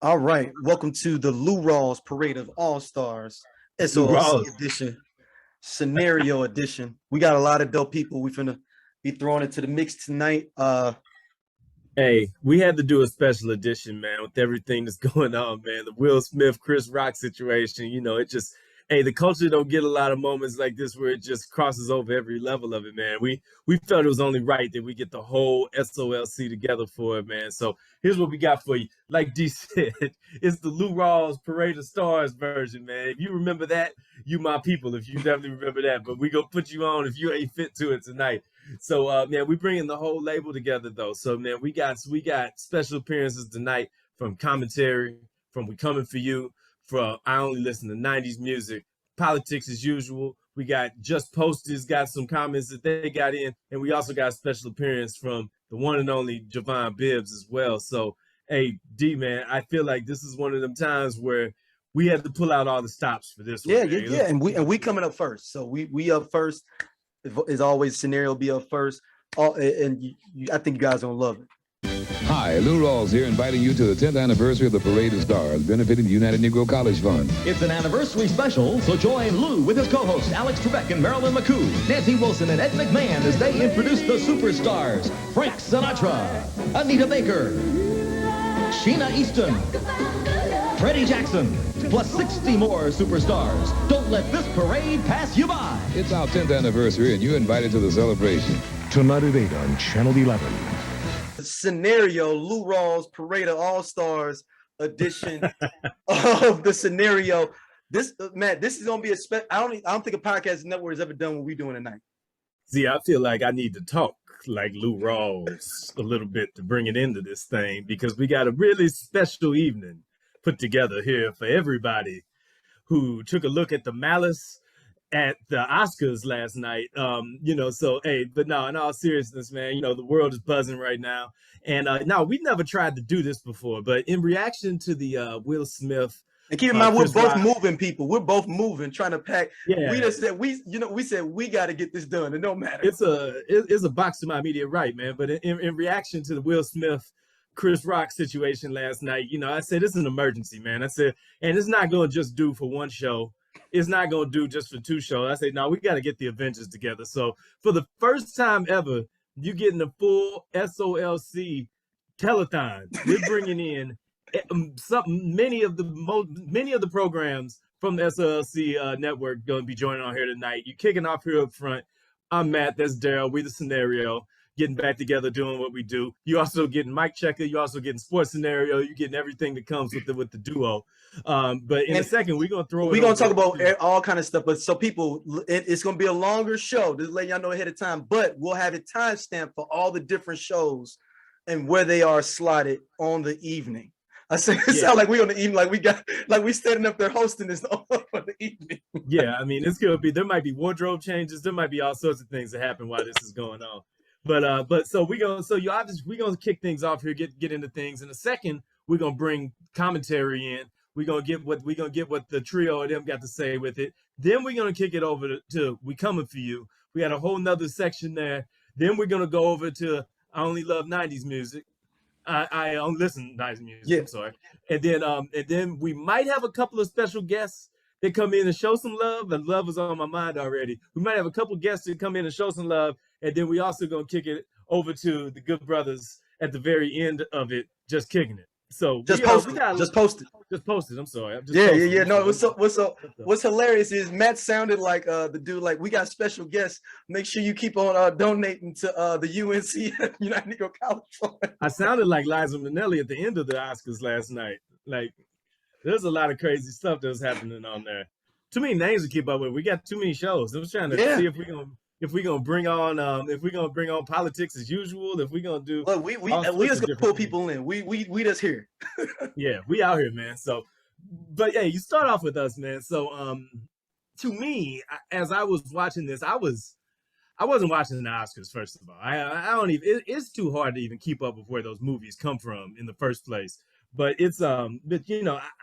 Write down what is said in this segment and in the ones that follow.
All right, welcome to the Rawls Parade of All Stars, Lou SOLC Rawls. edition, scenario edition. We got a lot of dope people. We finna be throwing it to the mix tonight. Hey, we had to do a special edition, man, with everything that's going on, man. The Will Smith, Chris Rock situation, it just, hey, the culture don't get a lot of moments like this where it just crosses over every level of it, man. We felt it was only right that we get the whole SOLC together for it, man. So here's what we got for you. Like D said, it's the Lou Rawls Parade of Stars version, man. If you remember that, you my people. If you definitely remember that, but we gonna put you on if you ain't fit to it tonight. So man, we bringing the whole label together though. So man, we got special appearances tonight from commentary, from We Coming for You, from I Only Listen to 90s Music, politics as usual. We got Just Posters, got some comments that they got in, and we also got a special appearance from the one and only Javon Bibbs as well. So hey D man, I feel like this is one of them times where we had to pull out all the stops for this yeah, one. yeah, yeah, and we coming up first. So we up first. As always, scenario be up first. I think you guys gonna love it. Hi, Lou Rawls here, inviting you to the 10th anniversary of the Parade of Stars, benefiting the United Negro College Fund. It's an anniversary special, so join Lou with his co-hosts Alex Trebek and Marilyn McCoo, Nancy Wilson and Ed McMahon as they introduce the superstars: Frank Sinatra, Anita Baker, Sheena Easton, Freddie Jackson, plus 60 more superstars. Don't let this parade pass you by. It's our 10th anniversary, and you're invited to the celebration. Tonight at 8 on Channel 11. Scenario Lou Rawls Parade of All Stars edition of the scenario. This Matt, this is gonna be I don't think a podcast network has ever done what we're doing tonight. See, I feel like I need to talk like Lou Rawls a little bit to bring it into this thing, because we got a really special evening put together here for everybody who took a look at the malice at the Oscars last night. So hey, but no, in all seriousness, man, the world is buzzing right now. And no, we never tried to do this before, but in reaction to the Will Smith. And keep in mind, Chris we're both Rock, moving people. We're both moving, trying to pack. Yeah. We just said we said we got to get this done. It don't matter. It's a box to my immediate right, man. But in reaction to the Will Smith, Chris Rock situation last night, I said it's an emergency, man. I said, and it's not going to just do for one show. It's not going to do just for two shows. I said, no, we got to get the Avengers together. So for the first time ever, you're getting a full SOLC telethon. We're bringing in many of the programs from the SOLC network going to be joining on here tonight. You're kicking off here up front. I'm Matt. That's Daryl. We the scenario. Getting back together, doing what we do. You also getting Mike Checker. You also getting Sports Scenario. You getting everything that comes with the duo. But in a second, we're gonna throw. We're gonna talk about all kind of stuff. But so people, it's gonna be a longer show. Just let y'all know ahead of time. But we'll have it timestamped for all the different shows and where they are slotted on the evening. I said it sounds like we're on the evening, like we standing up there hosting this for the evening. Yeah, I mean it's gonna be. There might be wardrobe changes. There might be all sorts of things that happen while this is going on. But so we're gonna kick things off here, get into things. In a second, we're gonna bring commentary in. We're gonna get what the trio of them got to say with it. Then we're gonna kick it over to We Coming for You. We got a whole nother section there. Then we're gonna go over to I Only Love 90s Music. I only listen to 90s music. Yeah. I'm sorry. And then we might have a couple of special guests that come in and show some love. And love is on my mind already. We might have a couple of guests that come in and show some love. And then we also gonna kick it over to the good brothers at the very end of it, just kicking it. So just post it. I'm sorry. Yeah. No, what's hilarious is Matt sounded like the dude. Like, we got special guests. Make sure you keep on donating to the UNC United Negro College Fund. I sounded like Liza Minnelli at the end of the Oscars last night. Like, there's a lot of crazy stuff that was happening on there. Too many names to keep up with. We got too many shows. I was trying to see if we're gonna bring on politics as usual, if we're gonna do. Look, we just gonna pull people in. We just here. Yeah, we out here, man. So, but yeah, you start off with us, man. So, to me, as I was watching this, I wasn't watching the Oscars. First of all, I don't even. It's too hard to even keep up with where those movies come from in the first place. But it's I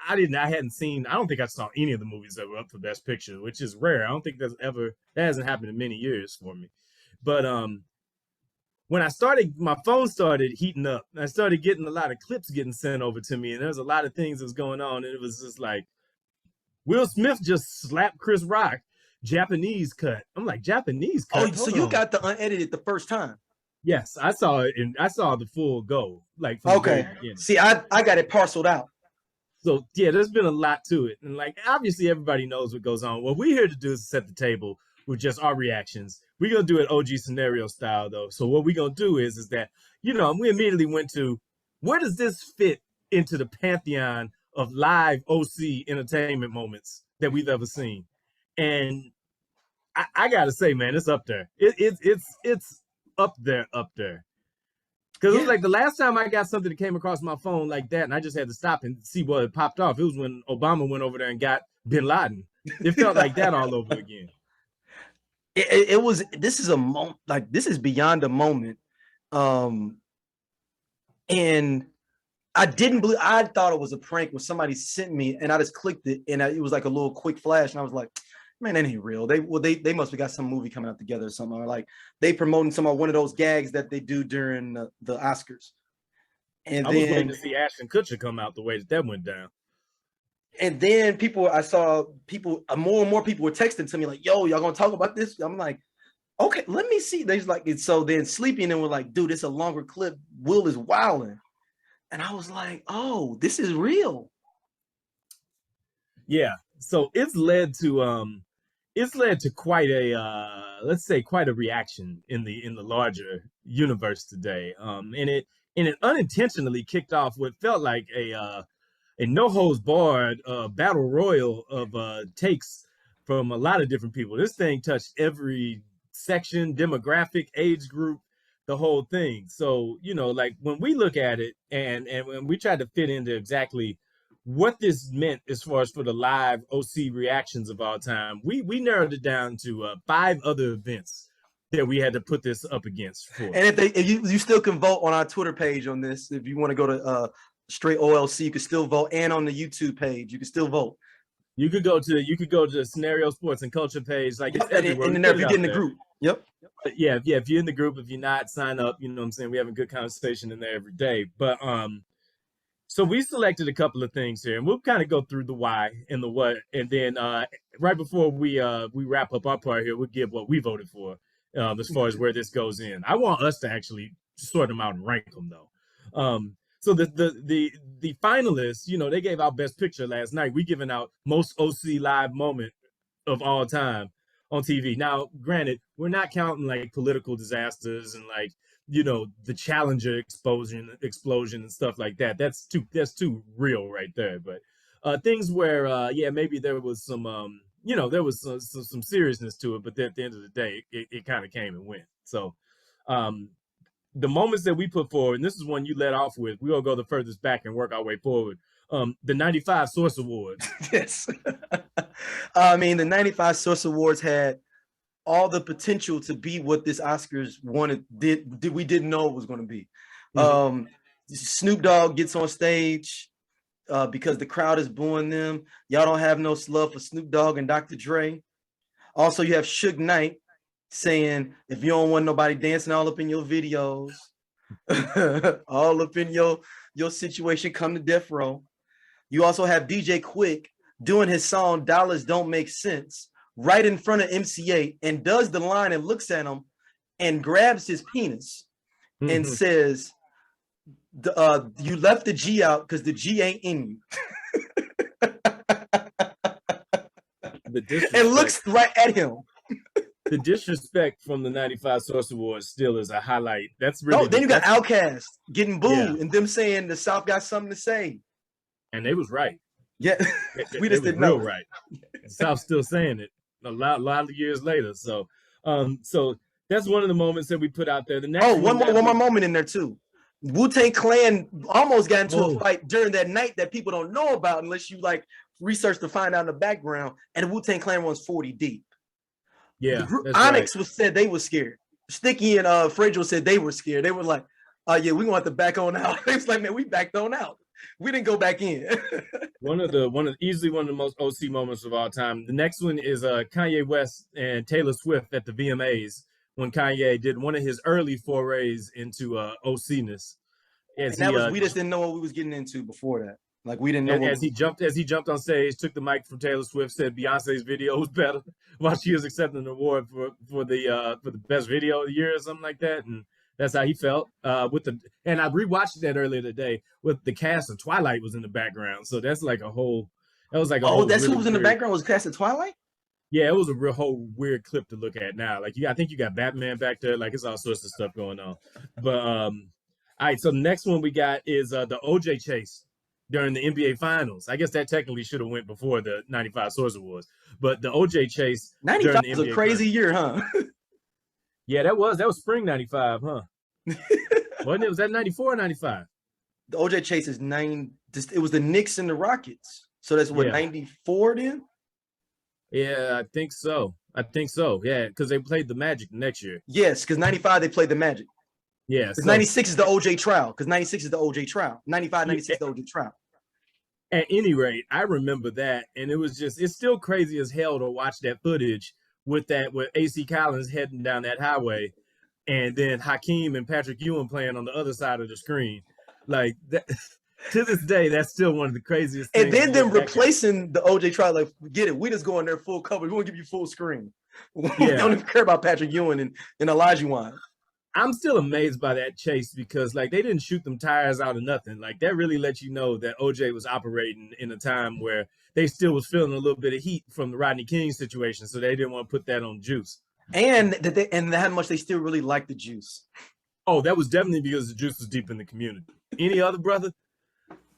hadn't seen. I don't think I saw any of the movies that were up for Best Picture, which is rare. I don't think that hasn't happened in many years for me. But when my phone started heating up. I started getting a lot of clips getting sent over to me, and there's a lot of things that's going on. And it was just like, Will Smith just slapped Chris Rock, Japanese cut. I'm like, Japanese cut? Oh, so you got the unedited the first time? Yes, I saw it, and I saw the full go. Like, okay. See, I got it parceled out. So yeah, there's been a lot to it, and like obviously everybody knows what goes on. What we're here to do is set the table with just our reactions. We're gonna do it OG scenario style though. So what we're gonna do is that, you know, we immediately went to, where does this fit into the pantheon of live OC entertainment moments that we've ever seen? And I gotta say, man, it's up there. It's up there. Because it was like the last time I got something that came across my phone like that, and I just had to stop and see what it popped off. It was when Obama went over there and got Bin Laden. It felt like that all over again. It was. This is a moment. Like, this is beyond a moment. And I didn't believe. I thought it was a prank when somebody sent me, and I just clicked it, and it was like a little quick flash, and I was like, man, that ain't real. They must have got some movie coming out together or something, or like they promoting one of those gags that they do during the Oscars. And I was waiting to see Ashton Kutcher come out the way that went down. And then I saw people, more and more people were texting to me like, yo, y'all gonna talk about this? I'm like, okay, let me see. They's like, so then Sleepy and then were like, dude, it's a longer clip. Will is wilding. And I was like, oh, this is real. Yeah. So it's led to quite a let's say quite a reaction in the larger universe today. And it unintentionally kicked off what felt like a no holds barred battle royal of takes from a lot of different people. This thing touched every section, demographic, age group, the whole thing. So, you know, like when we look at it and when we try to fit into exactly what this meant as far as for the live OC reactions of all time, we narrowed it down to 5 other events that we had to put this up against for. And if you still can vote on our Twitter page on this, if you want to go to Straight OLC, you can still vote, and on the YouTube page, you can still vote. You could go to the Scenario Sports and Culture page, like it's everywhere. And then if you get in the group, yep. But yeah, if you're in the group, if you're not, sign up. You know what I'm saying? We have a good conversation in there every day. But so we selected a couple of things here, and we'll kind of go through the why and the what, and then right before we wrap up our part here, we'll give what we voted for as far as where this goes in. I want us to actually sort them out and rank them though. So the finalists, you know, they gave out Best Picture last night. We giving out most OC live moment of all time on TV. Now, granted, we're not counting like political disasters and like, you know, the Challenger explosion and stuff like that. That's too real right there. But things where maybe there was some you know, there was some seriousness to it, but at the end of the day, it kind of came and went. So the moments that we put forward, and this is one you led off with, we're gonna go the furthest back and work our way forward. The 95 Source Awards. Yes. I mean, the 95 Source Awards had all the potential to be what this Oscars we didn't know it was going to be. Mm-hmm. Snoop Dogg gets on stage because the crowd is booing them. Y'all don't have no love for Snoop Dogg and Dr. Dre. Also, you have Suge Knight saying, if you don't want nobody dancing all up in your videos, all up in your situation, come to Death Row. You also have DJ Quick doing his song Dollars Don't Make Sense right in front of MCA, and does the line and looks at him and grabs his penis and says, you left the G out because the G ain't in you. And looks right at him. The disrespect from the 95 Source Awards still is a highlight. That's really then you got Outkast getting booed and them saying the South got something to say. And they was right. Yeah. We just didn't know. Right. The South's still saying it a lot of years later. So so that's one of the moments that we put out there. The next one more moment in there too. Wu-Tang Clan almost got into a fight during that night that people don't know about unless you like research to find out in the background. And the Wu-Tang Clan runs 40 deep. Yeah, Onyx said they were scared. Sticky and Fragile said they were scared. They were like, yeah, we want to back on out. It's like, man, we backed on out. We didn't go back in. easily one of the most OC moments of all time. The next one is Kanye West and Taylor Swift at the VMAs when Kanye did one of his early forays into OC-ness. And that was, we just didn't know what we was getting into before that. Like we didn't know as he jumped on stage, took the mic from Taylor Swift, said Beyonce's video was better while she was accepting an award for the best video of the year or something like that. And that's how he felt. And I rewatched that earlier today with the cast of Twilight was in the background. So that's like a whole. That was like that's really who was in the background was cast of Twilight. Yeah, it was a real whole weird clip to look at now. Like I think you got Batman back there. Like it's all sorts of stuff going on. But all right. So the next one we got is the OJ chase during the NBA Finals. I guess that technically should have went before the '95 Source Awards. But the OJ chase. '95 was a crazy year, huh? Yeah, that was spring '95, huh? Wasn't it? Was that '94 or '95? The OJ chase is it was the Knicks and the Rockets. So that's what, 94 then? Yeah, I think so. Yeah, because they played the Magic next year. Yes, because 95 they played the Magic. Yeah. Because 96 is the OJ trial. Because 96 is the OJ trial. 95, 96 the OJ trial. At any rate, I remember that. And it's still crazy as hell to watch that footage with AC Collins heading down that highway. And then Hakeem and Patrick Ewing playing on the other side of the screen. Like that. To this day, that's still one of the craziest things. And then them replacing the OJ trial, like, get it, we just go in there full cover. We want to give you full screen. We don't even care about Patrick Ewing and Olajuwon. I'm still amazed by that chase because, like, they didn't shoot them tires out of nothing. Like, that really lets you know that OJ was operating in a time where they still was feeling a little bit of heat from the Rodney King situation, so they didn't want to put that on Juice. And how much they still really liked the Juice. Oh, that was definitely because the Juice was deep in the community. Any other brother?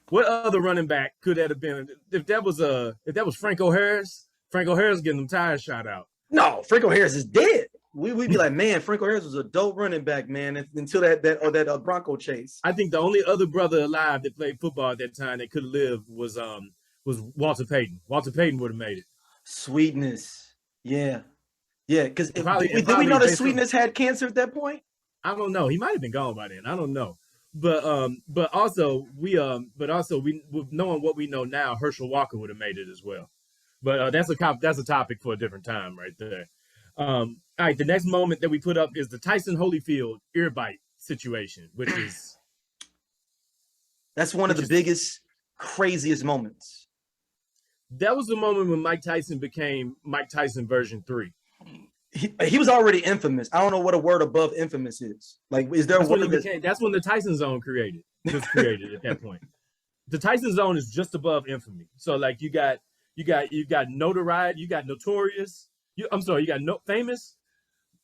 What other running back could that have been? If that was Franco Harris? Franco Harris getting them tires shot out. No, Franco Harris is dead. We'd be like, man, Franco Harris was a dope running back, man, until that Bronco chase. I think the only other brother alive that played football at that time that could have lived was Walter Payton. Walter Payton would have made it. Sweetness, yeah, because did we know that Sweetness had cancer at that point? I don't know. He might have been gone by then. I don't know. But also knowing what we know now, Herschel Walker would have made it as well. But that's a topic for a different time right there. All right, the next moment that we put up is the Tyson Holyfield ear bite situation, that's one of the biggest, craziest moments. That was the moment when Mike Tyson became Mike Tyson version 3. He was already infamous. I don't know what a word above infamous is. Like, is there that's when the Tyson Zone was created at that point. The Tyson Zone is just above infamy. So like you got notoriety, you got notorious. You got famous,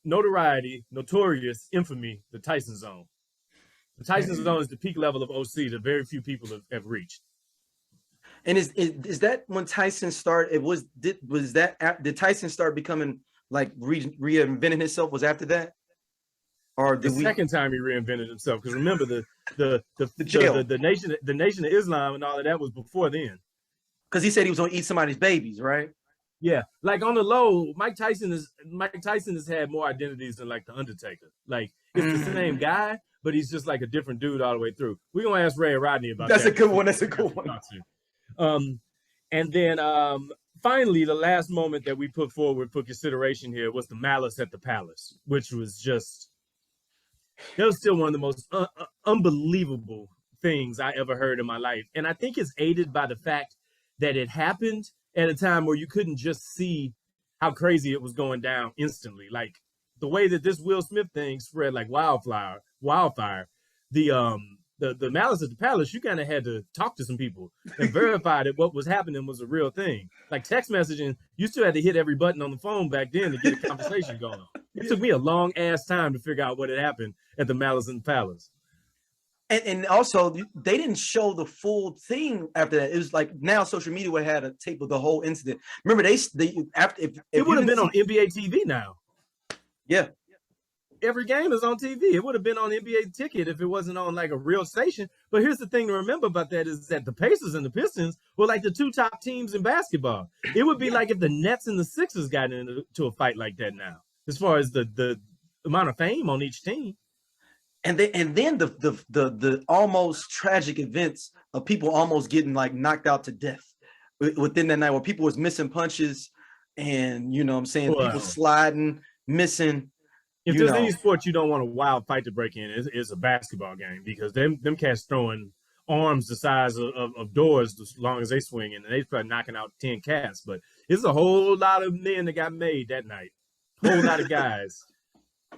notoriety, notorious, infamy, the Tyson Zone. The Tyson Zone is the peak level of OC that very few people have reached. And is that when Tyson started? Did Tyson start becoming like reinventing himself? Was after that, or the second time he reinvented himself? Because remember the nation of Islam and all of that was before then. Because he said he was gonna eat somebody's babies, right? Yeah, like on the low, Mike Tyson has had more identities than like the Undertaker. Like it's the same guy, but he's just like a different dude all the way through. We're gonna ask Ray Rodney about that. That's a good one. And then finally, the last moment that we put forward for consideration here was the Malice at the Palace, which was still one of the most unbelievable things I ever heard in my life. And I think it's aided by the fact that it happened at a time where you couldn't just see how crazy it was going down instantly. Like the way that this Will Smith thing spread like wildfire, the Malice at the Palace, you kind of had to talk to some people and verify that what was happening was a real thing. Like text messaging, you still had to hit every button on the phone back then to get a conversation going. It took me a long ass time to figure out what had happened at the Malice at the Palace. And also, they didn't show the full thing after that. It was like now social media would have had a tape of the whole incident. Remember, it would have been on NBA TV now. Yeah. Every game is on TV. It would have been on NBA Ticket if it wasn't on like a real station. But here's the thing to remember about that is that the Pacers and the Pistons were like the two top teams in basketball. It would be like if the Nets and the Sixers got into a fight like that now, as far as the amount of fame on each team. And then the almost tragic events of people almost getting like knocked out to death within that night, where people was missing punches and, you know what I'm saying, people sliding, missing. If You there's know, any sport you don't want a wild fight to break in, it's a basketball game, because them cats throwing arms the size of doors as long as they swing, and they probably knocking out 10 cats. But it's a whole lot of men that got made that night. Whole lot of guys.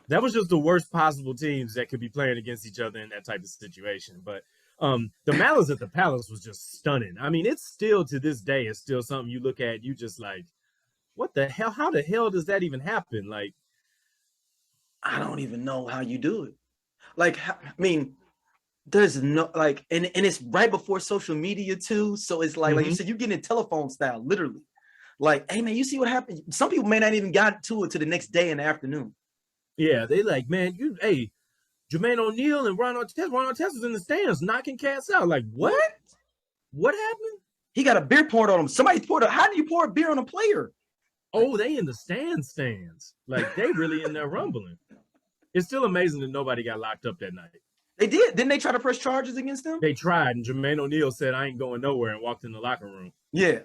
That was just the worst possible teams that could be playing against each other in that type of situation. But the Malice at the Palace was just stunning. I mean, it's still, to this day, it's still something you look at, you just like, what the hell? How the hell does that even happen? Like, I don't even know how you do it. Like, I mean, there's no like, and it's right before social media too. So it's like you said, you get in telephone style, literally. Like, hey man, you see what happened? Some people may not even got to it to the next day in the afternoon. yeah, they like, man, hey, Jermaine O'Neal and Ron Artest was in the stands knocking cats out. Like, what? What happened? He got a beer poured on him. Somebody poured how do you pour a beer on a player? Oh, they in the stands. Like, they really in there rumbling. It's still amazing that nobody got locked up that night. They did. Didn't they try to press charges against them? They tried, and Jermaine O'Neal said, I ain't going nowhere, and walked in the locker room. Yeah.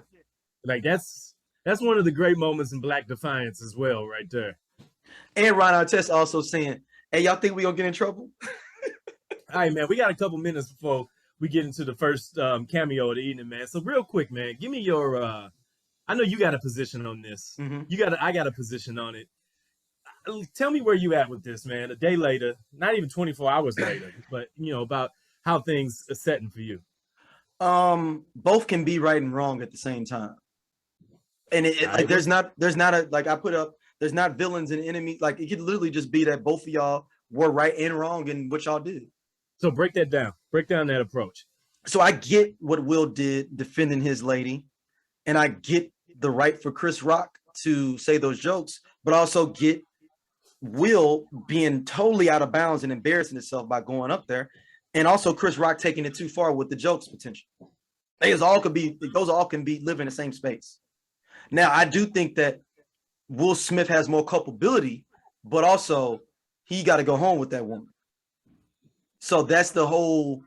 Like, that's one of the great moments in Black Defiance as well, right there. And Ron Artest also saying, hey, y'all think we gonna get in trouble? All right, man, we got a couple minutes before we get into the first cameo of the evening, man. So real quick, man, give me your, I know you got a position on this. I got a position on it. Tell me where you at with this, man. A day later, not even 24 hours later, but about how things are setting for you. Both can be right and wrong at the same time. And like there's not a, like I put up, there's not villains and enemies. Like it could literally just be that both of y'all were right and wrong in what y'all did. So break that down. Break down that approach. So I get what Will did defending his lady, and I get the right for Chris Rock to say those jokes, but also get Will being totally out of bounds and embarrassing himself by going up there, and also Chris Rock taking it too far with the jokes potential. Those all can be live in the same space. Now, I do think that Will Smith has more culpability, but also he got to go home with that woman. So that's the whole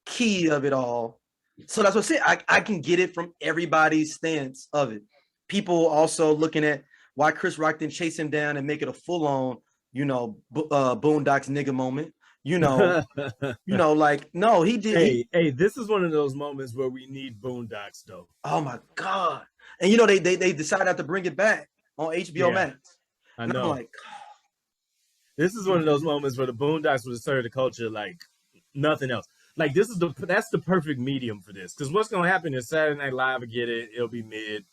key of it all. So that's what I said. I can get it from everybody's stance of it. People also looking at why Chris Rock didn't chase him down and make it a full-on, Boondocks nigga moment. Like, no, he did. Hey, this is one of those moments where we need Boondocks, though. Oh my God. And they decided not to bring it back on HBO Max. I know. I'm like, this is one of those moments where the Boondocks would have served the culture like nothing else. Like that's the perfect medium for this. Because what's gonna happen is Saturday Night Live will get it, it'll be mid.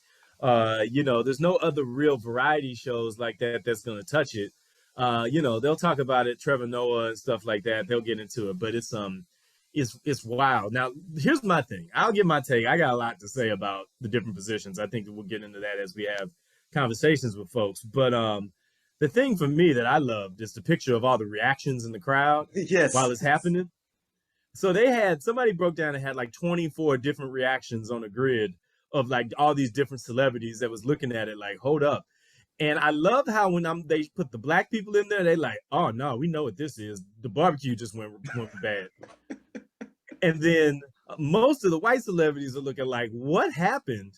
There's no other real variety shows like that that's gonna touch it. They'll talk about it, Trevor Noah and stuff like that. They'll get into it, but it's wild. Now, here's my thing. I'll give my take. I got a lot to say about the different positions. I think that we'll get into that as we have conversations with folks. But the thing for me that I loved is the picture of all the reactions in the crowd while it's happening. So somebody broke down and had like 24 different reactions on a grid of like all these different celebrities that was looking at it like, hold up. And I love how when they put the black people in there, they like, oh no, we know what this is. The barbecue just went bad. And then most of the white celebrities are looking like, what happened?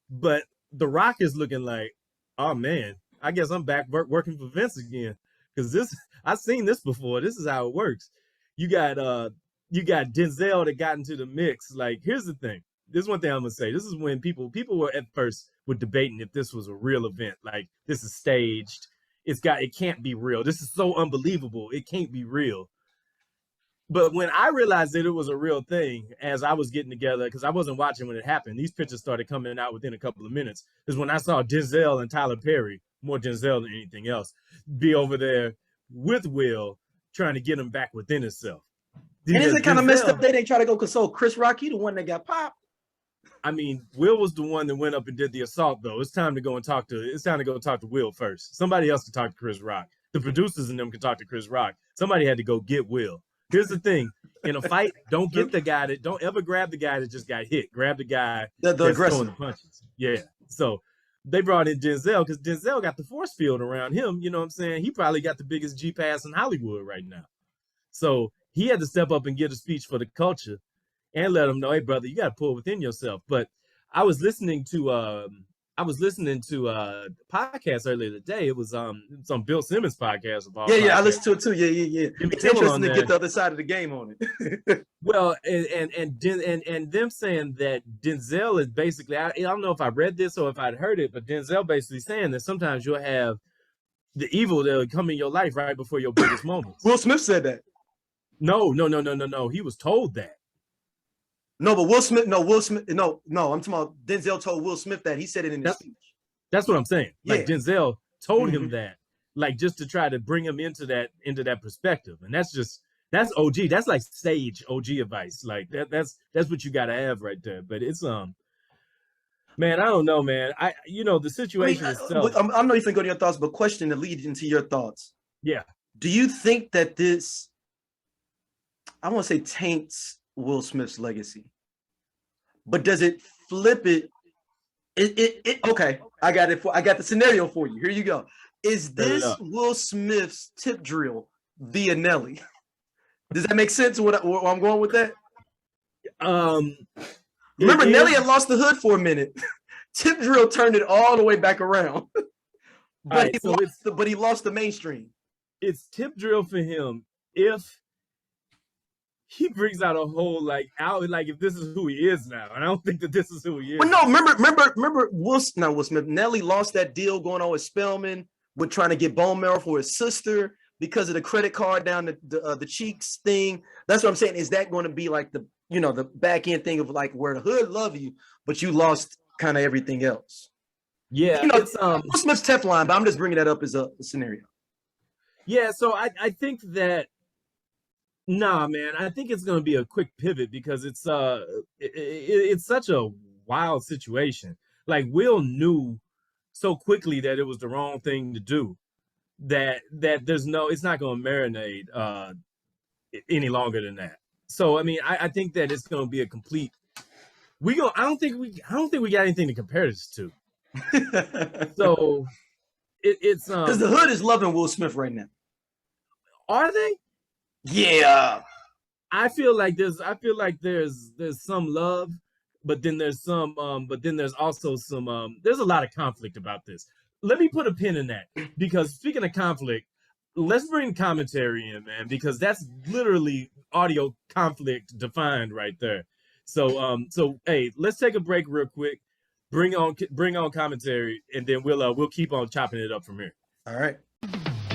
But The Rock is looking like, oh man, I guess I'm back working for Vince again. Because I've seen this before. This is how it works. You got Denzel that got into the mix. Like, here's the thing. This is one thing I'm gonna say. This is when people were at first were debating if this was a real event. Like, this is staged. It can't be real. This is so unbelievable. It can't be real. But when I realized that it was a real thing, as I was getting together, because I wasn't watching when it happened, these pictures started coming out within a couple of minutes, is when I saw Denzel and Tyler Perry, more Denzel than anything else, be over there with Will, trying to get him back within himself. And is it kind of messed up that they try to go console Chris Rock? He the one that got popped. I mean, Will was the one that went up and did the assault, though. It's time to go talk to Will first. Somebody else can talk to Chris Rock. The producers and them can talk to Chris Rock. Somebody had to go get Will. Here's the thing. In a fight, don't ever grab the guy that just got hit. Grab the guy the that's aggressor. throwing the punches. Yeah. So they brought in Denzel because Denzel got the force field around him. You know what I'm saying? He probably got the biggest G-Pass in Hollywood right now. So he had to step up and give a speech for the culture and let them know, hey, brother, you got to pull within yourself. But I was listening to I was listening to a podcast earlier today. It was on Bill Simmons' podcast. I listened to it too. Yeah. Jimmy It's Kimmel interesting on to there. get the other side of the game on it. Well, and them saying that Denzel is basically, I don't know if I read this or if I'd heard it, but Denzel basically saying that sometimes you'll have the evil that will come in your life right before your biggest moments. Will Smith said that. No. He was told that. No, but Will Smith. No, I'm talking about Denzel told Will Smith that. He said it in his speech. That's what I'm saying. Like Yeah. Denzel told him that, like just to try to bring him into that perspective, and that's OG. That's like sage OG advice. Like that's what you got to have right there. But it's man, I don't know, man. The situation itself. I know you think go to your thoughts, but question to lead into your thoughts. Yeah. Do you think that this, I want to say, taints Will Smith's legacy, but does it flip it? Okay, I got it. I got the scenario for you. Here you go. Is this Will Smith's tip drill via Nelly? Does that make sense? Where I'm going with that? Remember, Nelly had lost the hood for a minute. Tip drill turned it all the way back around, but he lost the mainstream. It's tip drill for him if he brings out a whole if this is who he is now, and I don't think that this is who he is. But no, remember Will Smith. Nelly lost that deal going on with Spelman with trying to get bone marrow for his sister because of the credit card down the cheeks thing. That's what I'm saying. Is that going to be like the back end thing of like where the hood love you, but you lost kind of everything else? Yeah, it's Will Smith's Teflon, but I'm just bringing that up as a scenario. Yeah, so I think that. Nah, man, I think it's going to be a quick pivot because it's such a wild situation. Like Will knew so quickly that it was the wrong thing to do that it's not going to marinate any longer than that. So I mean, I think that it's going to be a complete. I don't think we got anything to compare this to. So it's because the hood is loving Will Smith right now. Are they? Yeah, I feel like there's some love, but then there's also some there's a lot of conflict about this. Let me put a pin in that, because speaking of conflict, let's bring commentary in, man, because that's literally audio conflict defined right there. So hey, let's take a break real quick. Bring on commentary, and then we'll keep on chopping it up from here. All right.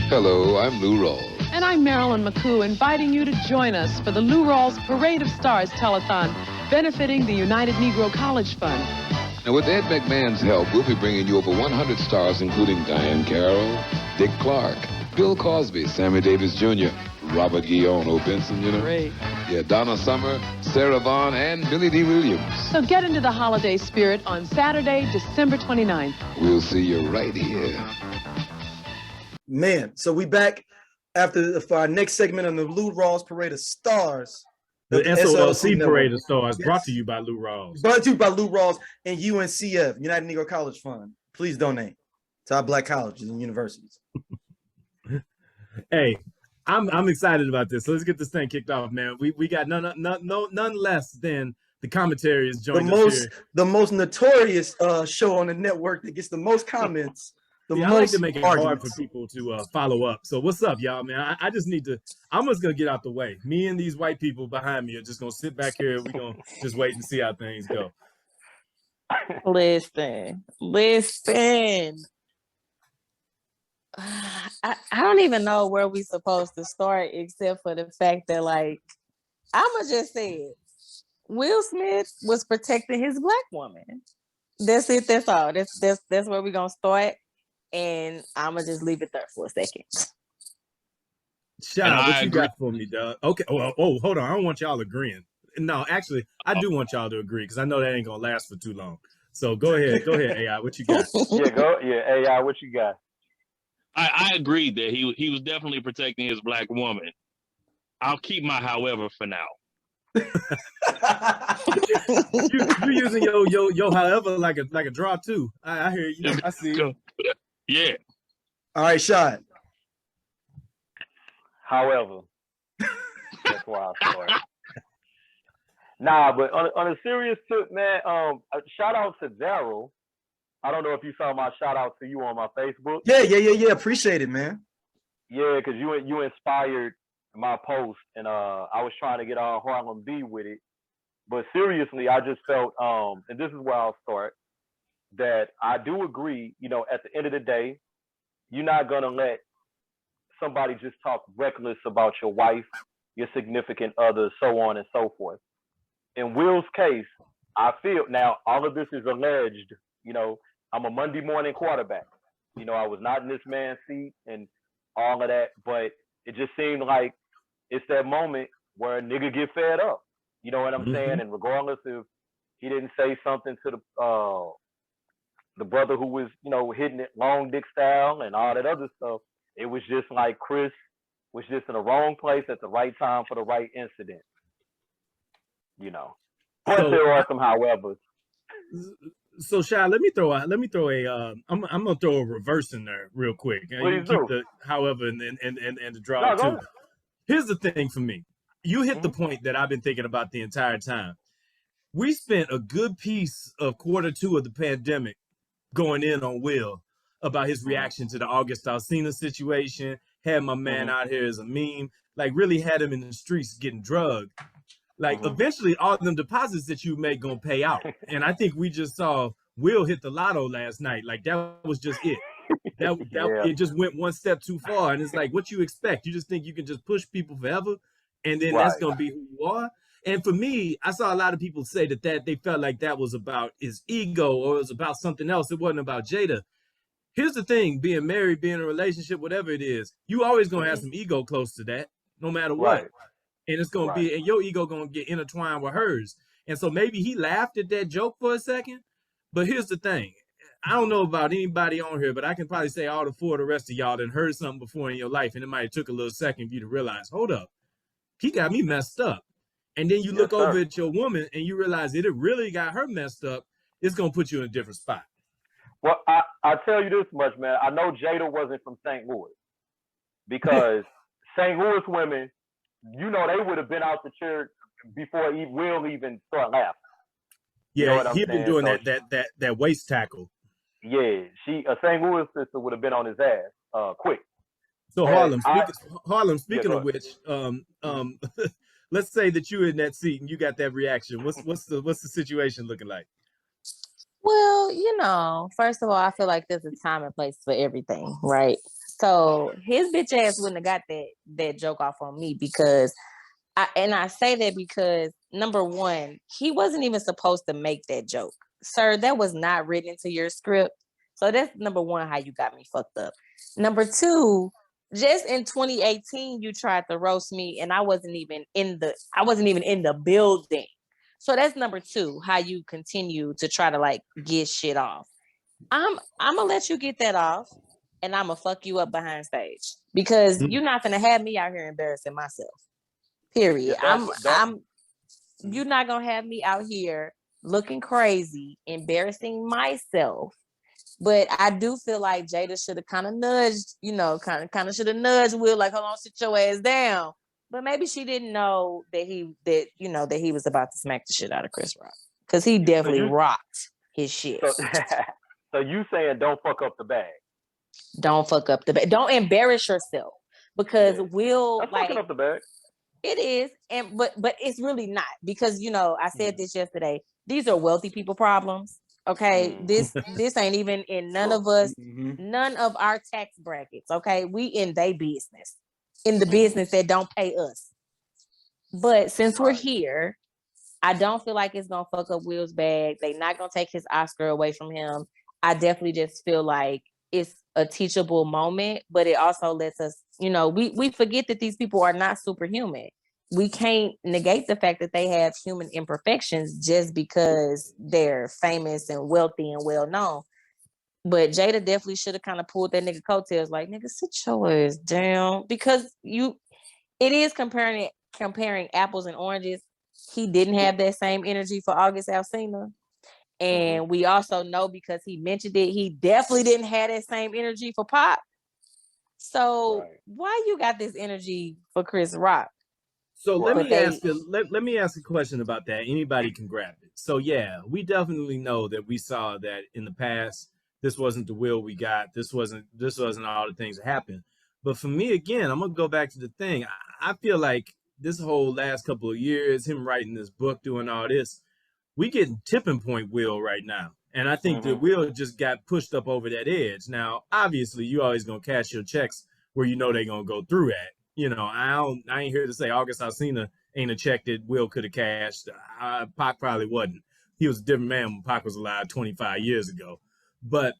Hello, I'm Lou Rawls. And I'm Marilyn McCoo, inviting you to join us for the Lou Rawls Parade of Stars telethon, benefiting the United Negro College Fund. Now, with Ed McMahon's help, we'll be bringing you over 100 stars, including Diane Carroll, Dick Clark, Bill Cosby, Sammy Davis Jr., Robert Guillaume, Benson, Great. Yeah, Donna Summer, Sarah Vaughan, and Billy D. Williams. So get into the holiday spirit on Saturday, December 29th. We'll see you right here. Man, so we back for our next segment on the Lou Rawls Parade of Stars. The SOLC Network. Parade of Stars, Yes. brought to you by Lou Rawls. Brought to you by Lou Rawls and UNCF, United Negro College Fund. Please donate to our black colleges and universities. Hey, I'm excited about this. So let's get this thing kicked off, man. We got none less than the commentary is joining us here. The most notorious show on the network that gets the most comments. I like to make it hard for people to follow up. So what's up, y'all, man? I just need to. I'm just gonna get out the way. Me and these white people behind me are just gonna sit back here. We're gonna just wait and see how things go. Listen. I don't even know where we supposed to start, except for the fact that, like, I'ma just say it. Will Smith was protecting his black woman. That's it. That's all. That's where we're gonna start. And I'ma just leave it there for a second. Shout out, what you got for me, Doug? Okay. Oh, hold on. I don't want y'all agreeing. No, actually, I do want y'all to agree because I know that ain't gonna last for too long. So go ahead, AI. What you got? AI. What you got? I agree that he was definitely protecting his black woman. I'll keep my however for now. you using your however like a draw too. I hear you. I see you. Yeah. All right, Shad. However, that's why I started. Nah, but on a serious tip, man, shout out to Daryl I don't know if you saw my shout out to you on my Facebook. Yeah. Appreciate it, man. Yeah, because you inspired my post, and I was trying to get on Harlem B with it. But seriously, I just felt, and this is where I'll start, that I do agree. At the end of the day, you're not gonna let somebody just talk reckless about your wife, your significant other, so on and so forth. In Will's case, I feel now all of this is alleged. I'm a Monday morning quarterback. I was not in this man's seat and all of that, but it just seemed like it's that moment where a nigga get fed up. You know what I'm saying? And regardless if he didn't say something to the brother who was, hitting it long dick style and all that other stuff, it was just like Chris was just in the wrong place at the right time for the right incident. But there are some howevers. So Shy, let me throw I'm gonna throw a reverse in there real quick. Please keep do. the however and the draw No, too. Here's the thing for me. You hit the point that I've been thinking about the entire time. We spent a good piece of Q2 of the pandemic going in on Will about his reaction to the August Alsina situation, had my man out here as a meme, like really had him in the streets getting drugged. Like eventually all of them deposits that you make gonna pay out. And I think we just saw Will hit the lotto last night. Like that was just it. It just went one step too far. And it's like, what you expect? You just think you can just push people forever and then that's gonna be who you are. And for me, I saw a lot of people say that they felt like that was about his ego or it was about something else. It wasn't about Jada. Here's the thing, being married, being in a relationship, whatever it is, you always gonna have some ego close to that, no matter what. Right. And it's gonna be, and your ego gonna get intertwined with hers. And so maybe he laughed at that joke for a second, but here's the thing. I don't know about anybody on here, but I can probably say all the four of the rest of y'all that heard something before in your life, and it might have took a little second for you to realize, hold up, he got me messed up. And then you look over at your woman and you realize it really got her messed up. It's gonna put you in a different spot. Well, I tell you this much, man. I know Jada wasn't from St. Louis because St. Louis women, they would have been out the church before Will even start laughing. Yeah, he'd been doing that waist tackle. Yeah, a St. Louis sister would have been on his ass quick. So Harlem, speaking of which, let's say that you're in that seat and you got that reaction. What's the situation looking like? Well, first of all, I feel like there's a time and place for everything, right? So his bitch ass wouldn't have got that joke off on me because I say that because number one, he wasn't even supposed to make that joke. Sir, that was not written into your script. So that's number one, how you got me fucked up. Number two, just in 2018, you tried to roast me and I wasn't even in the building. So that's number two, how you continue to try to like get shit off. I'm gonna let you get that off and I'm gonna fuck you up behind stage because you're not gonna have me out here embarrassing myself. Period. You're not gonna have me out here looking crazy, embarrassing myself. But I do feel like Jada should have kind of nudged, kind of should have nudged Will, like, hold on, sit your ass down. But maybe she didn't know that he was about to smack the shit out of Chris Rock because he definitely rocked his shit. So you saying don't fuck up the bag? Don't fuck up the bag. Don't embarrass yourself because Will That's fucking up the bag. It is, but it's really not because I said this yesterday. These are wealthy people problems. Okay, this ain't even in none of our tax brackets. Okay, we in they business, in the business that don't pay us. But since we're here, I don't feel like it's gonna fuck up Will's bag. They not gonna take his Oscar away from him. I definitely just feel like it's a teachable moment, but it also lets us, we forget that these people are not superhuman. We can't negate the fact that they have human imperfections just because they're famous and wealthy and well known. But Jada definitely should have kind of pulled that nigga coattails, like, nigga, sit your ass down. Because it is comparing apples and oranges. He didn't have that same energy for August Alsina. And we also know because he mentioned it, he definitely didn't have that same energy for Pop. So why you got this energy for Chris Rock? So let Right. me But ask let me ask a question about that. Anybody can grab it. So yeah, we definitely know that we saw that in the past. This wasn't the will we got. This wasn't all the things that happened. But for me, again, I'm gonna go back to the thing. I feel like this whole last couple of years, him writing this book, doing all this, we getting tipping point Will right now. And I think that Will just got pushed up over that edge. Now, obviously, you always gonna cash your checks where you know they're gonna go through at. You know, I ain't here to say August Alsina ain't a check that Will could have cashed. Pac probably wasn't. He was a different man when Pac was alive 25 years ago. But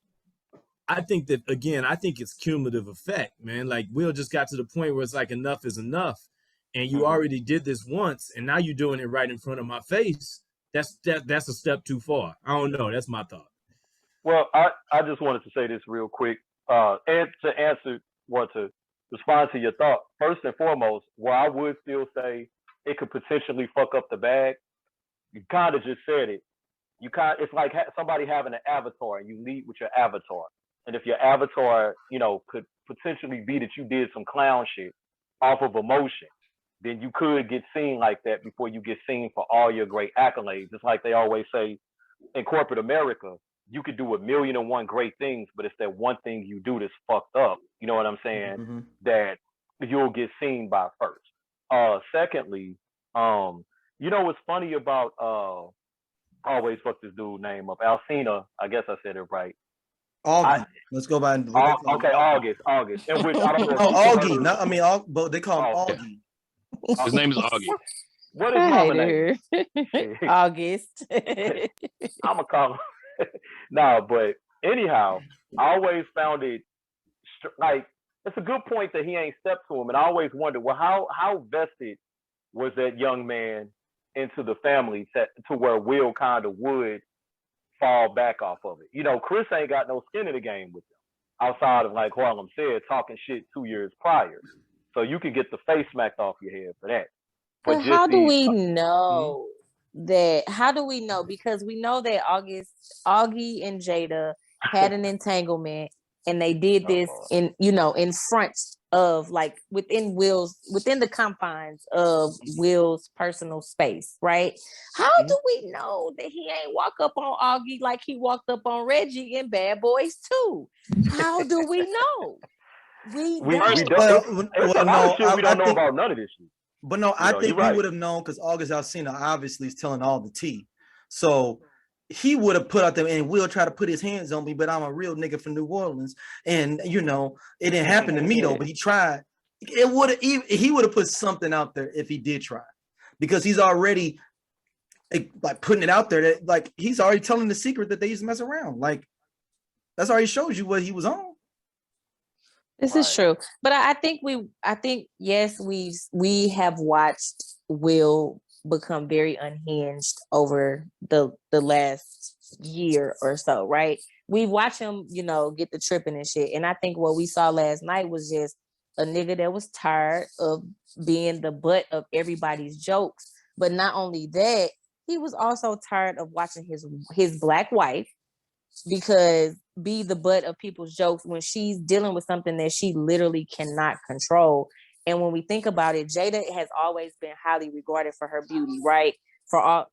I think that, again, I think it's cumulative effect, man. Like, Will just got to the point where it's like enough is enough. And you already did this once, and now you're doing it right in front of my face. That's a step too far. I don't know. That's my thought. Well, I just wanted to say this real quick, and to answer, or to respond to your thought. First and foremost, where I would still say it could potentially fuck up the bag, you kind of just said it. It's like somebody having an avatar, and you lead with your avatar. And if your avatar, could potentially be that you did some clown shit off of emotion, then you could get seen like that before you get seen for all your great accolades. It's like they always say in corporate America, you could do 1,000,001 great things, but it's that one thing you do that's fucked up. You know what I'm saying? That you'll get seen by first. Secondly, what's funny about always fuck this dude name up, Alcina. I guess I said it right. Augie. Let's go by. Okay, August. In which I don't know. Augie. No, I mean, but they call him Augie. His name is Augie. What is mama name? August. I'ma call him. No, but anyhow, I always found it like it's a good point that he ain't stepped to him, and I always wondered, well, how vested was that young man into the family to where Will kind of would fall back off of it. Chris ain't got no skin in the game with him outside of, like Harlem said, talking shit 2 years prior. So you can get the face smacked off your head for that. But how do we know that? How do we know? Because we know that Augie and Jada had an entanglement, and they did this in front of, like, within the confines of Will's personal space, right? How do we know that he ain't walk up on Augie like he walked up on Reggie in Bad Boys 2? How do we know? We don't. We don't know about none of this shit. But no, I think we would have known because August Alsina obviously is telling all the tea. So he would have put out there, and Will try to put his hands on me, but I'm a real nigga from New Orleans. And, it didn't happen to me, though, but he tried. He would have put something out there if he did try, because he's already like putting it out there that, like, he's already telling the secret that they used to mess around. Like, that's already shows you what he was on. This is true, but I think yes, we have watched Will become very unhinged over the last year or so, right? We've watched him, get the tripping and shit, and I think what we saw last night was just a nigga that was tired of being the butt of everybody's jokes. But not only that, he was also tired of watching his black wife be the butt of people's jokes when she's dealing with something that she literally cannot control. And when we think about it, Jada has always been highly regarded for her beauty, right? For all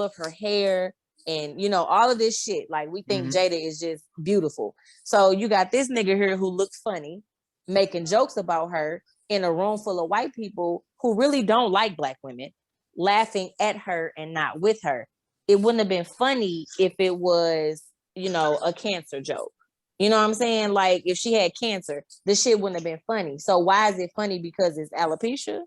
of her hair and all of this shit. Like, we think Jada is just beautiful. So you got this nigga here who looks funny, making jokes about her in a room full of white people who really don't like black women, laughing at her and not with her. It wouldn't have been funny if it was, a cancer joke. You know what I'm saying? Like, if she had cancer, the shit wouldn't have been funny. So why is it funny? Because it's alopecia?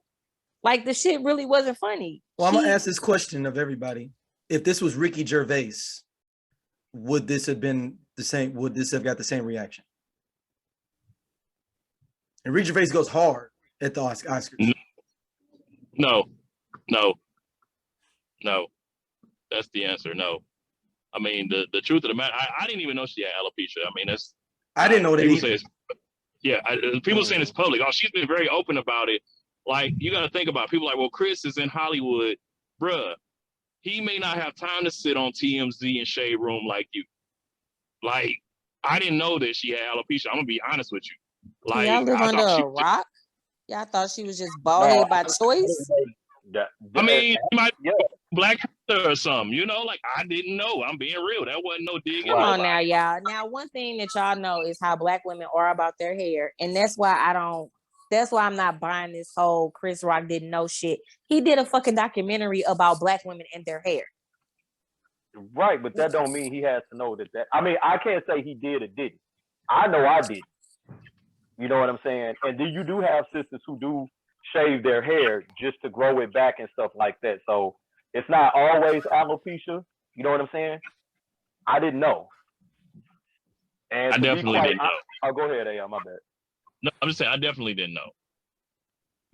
Like, the shit really wasn't funny. Well, I'm going to ask this question of everybody. If this was Ricky Gervais, would this have been the same? Would this have got the same reaction? And Ricky Gervais goes hard at the Oscars. No. That's the answer. No. I mean, the truth of the matter, I didn't even know she had alopecia. I mean, I didn't know that either. People saying it's public. Oh, she's been very open about it. Like, you got to think about it. People like, well, Chris is in Hollywood. Bruh, he may not have time to sit on TMZ and Shade Room like you. Like, I didn't know that she had alopecia. I'm going to be honest with you. Like, y'all live under a rock? Y'all thought she was just bald head by choice? I mean, she might yeah. Black Panther or something, you know, like I didn't know. I'm being real. That wasn't no digging. Come on now, y'all. Now, one thing that y'all know is how Black women are about their hair. And that's why I'm not buying this whole Chris Rock didn't know shit. He did a fucking documentary about Black women and their hair. Right, but that don't mean he has to know that. I mean, I can't say he did or didn't. I know I did. You know what I'm saying? And then you do have sisters who do shave their hair just to grow it back and stuff like that. So it's not always alopecia. You know what I'm saying? I didn't know. And I definitely didn't know. Oh, go ahead, my bad. No, I'm just saying I definitely didn't know.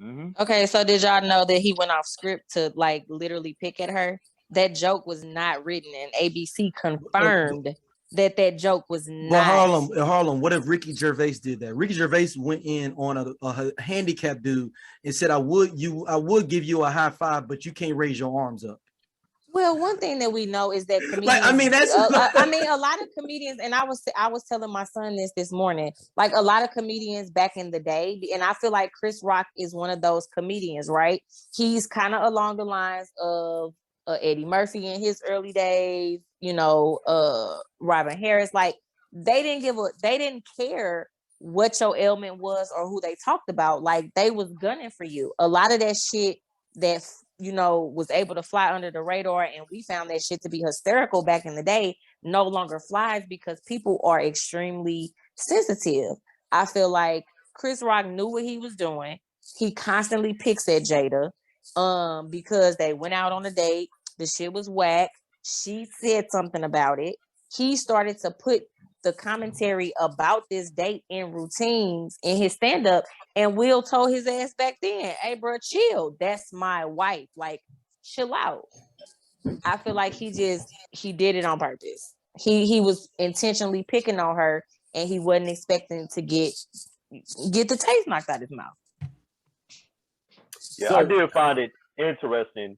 Mm-hmm. Okay, so did y'all know that he went off script to like literally pick at her? That joke was not written, and ABC confirmed that joke was not. But Harlem, what if Ricky Gervais did that? Ricky Gervais went in on a handicapped dude and said, I would give you a high five, but you can't raise your arms up. Well, one thing that we know is that comedians, Like, I mean, that's a lot of comedians, and I was telling my son this morning, like a lot of comedians back in the day, and I feel like Chris Rock is one of those comedians, right? He's kind of along the lines of Eddie Murphy in his early days, you know, Robin Harris. Like they didn't care what your ailment was or who they talked about. Like they was gunning for you. A lot of that shit that, you know, was able to fly under the radar, and we found that shit to be hysterical back in the day, no longer flies because people are extremely sensitive. I feel like Chris Rock knew what he was doing. He constantly picks at Jada because they went out on a date. The shit was whack. She said something about it. He started to put the commentary about this date in routines in his stand-up, and Will told his ass back then, hey bro, chill, that's my wife, like chill out. I feel like he did it on purpose. He was intentionally picking on her, and he wasn't expecting to get the taste knocked out of his mouth. Yeah, so, I did find it interesting.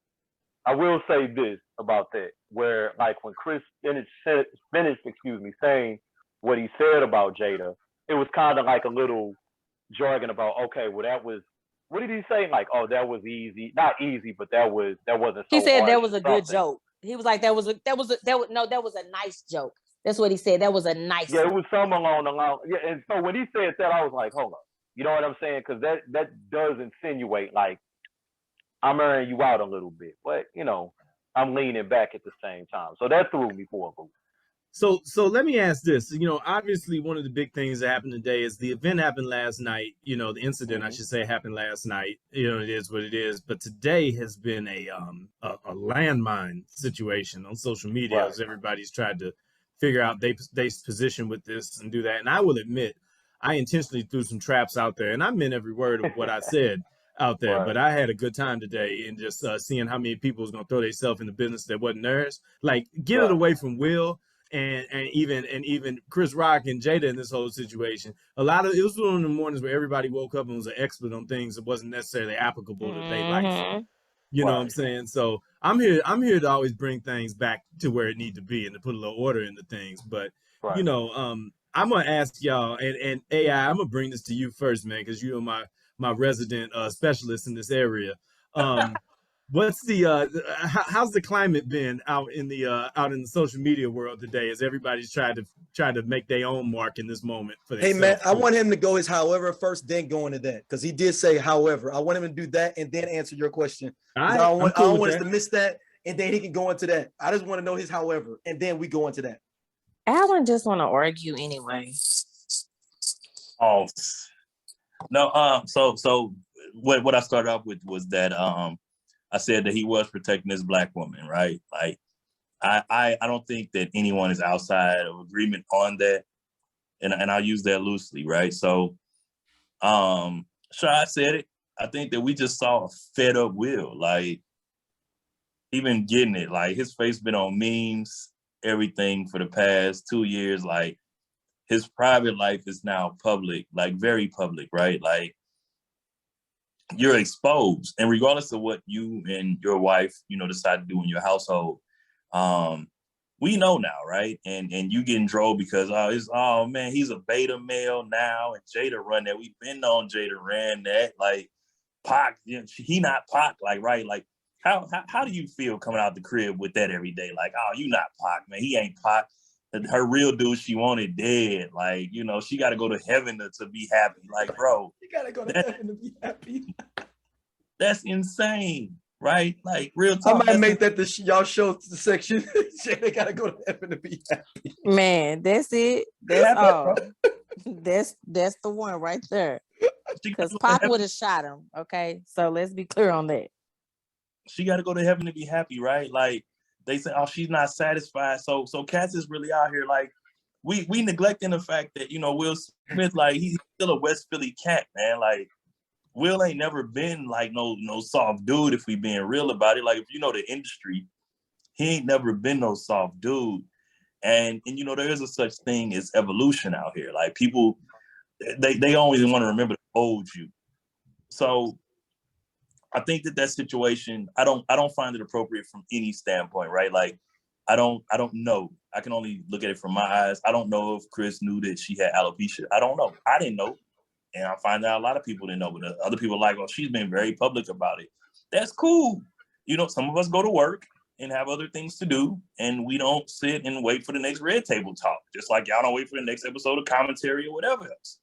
I will say this about that, where like when Chris finished, saying what he said about Jada, it was kind of like a little jargon about, okay, well that was, what did he say? Like, oh, that was easy, not easy, but that wasn't. So he said that was a good joke. He was like, that was a nice joke. That's what he said. That was a nice. Yeah, it was something along the line. Yeah, and so when he said that, I was like, hold up, you know what I'm saying? Because that does insinuate like I'm airing you out a little bit, but you know, I'm leaning back at the same time. So that threw me for a loop. So let me ask this. You know, obviously one of the big things that happened today is the event happened last night. You know, the incident, I should say, happened last night. You know, it is what it is. But today has been a landmine situation on social media, right, as everybody's tried to figure out their position with this and do that. And I will admit, I intentionally threw some traps out there, and I meant every word of what I said out there. Right. But I had a good time today and just seeing how many people was gonna throw themselves in the business that wasn't theirs. Like, get it away from Will. And even Chris Rock and Jada in this whole situation. It was one of the mornings where everybody woke up and was an expert on things that wasn't necessarily applicable to their life. You know what I'm saying? So I'm here to always bring things back to where it need to be and to put a little order into things. But you know, I'm gonna ask y'all, and AI, I'm gonna bring this to you first, man, because you are my resident specialist in this area. What's how's the climate been out in the social media world today, as everybody's tried to make their own mark in this moment for themselves? Hey man, I want him to go his however first, then go into that, because he did say however. I want him to do that and then answer your question. I don't want us to miss that, and then he can go into that. I just want to know his however, and then we go into that. Alan just want to argue anyway. Oh no, so what I started off with was that I said that he was protecting this Black woman, right? Like, I don't think that anyone is outside of agreement on that, and I'll use that loosely, right? So, sure, I said it. I think that we just saw a fed up Will, like, even getting it. Like, his face been on memes, everything for the past 2 years. Like, his private life is now public, like very public, right? Like, you're exposed, and regardless of what you and your wife, you know, decide to do in your household, we know now, right? And you getting drove because oh man, he's a beta male now, and Jada run that. We've been on Jada ran that. Like Pac, you know, he not Pac, like right? Like how do you feel coming out the crib with that every day? Like, oh, you not Pac, man. He ain't Pac. Her real dude she wanted dead. Like, you know, she got to go to heaven to be happy. Like, bro, You gotta go to heaven to be happy. that's insane, right? Like, real I talk. might make that y'all show section. They gotta go to heaven to be happy. Man, that's it. That's all. That's the one right there. Because Pac would have shot him. Okay, so let's be clear on that. She got to go to heaven to be happy, right? Like they say, oh, she's not satisfied. So cats is really out here. Like we neglecting the fact that, you know, Will Smith, like he's still a West Philly cat, man. Like Will ain't never been like no soft dude. If we being real about it, like if you know the industry, he ain't never been no soft dude. And you know there is a such thing as evolution out here. Like people, they always want to remember the old you. So I think that situation, I don't find it appropriate from any standpoint, right? Like, I don't know. I can only look at it from my eyes. I don't know if Chris knew that she had alopecia. I don't know. I didn't know. And I find out a lot of people didn't know, but other people are like, oh, she's been very public about it. That's cool. You know, some of us go to work and have other things to do, and we don't sit and wait for the next Red Table Talk, just like y'all don't wait for the next episode of commentary or whatever else.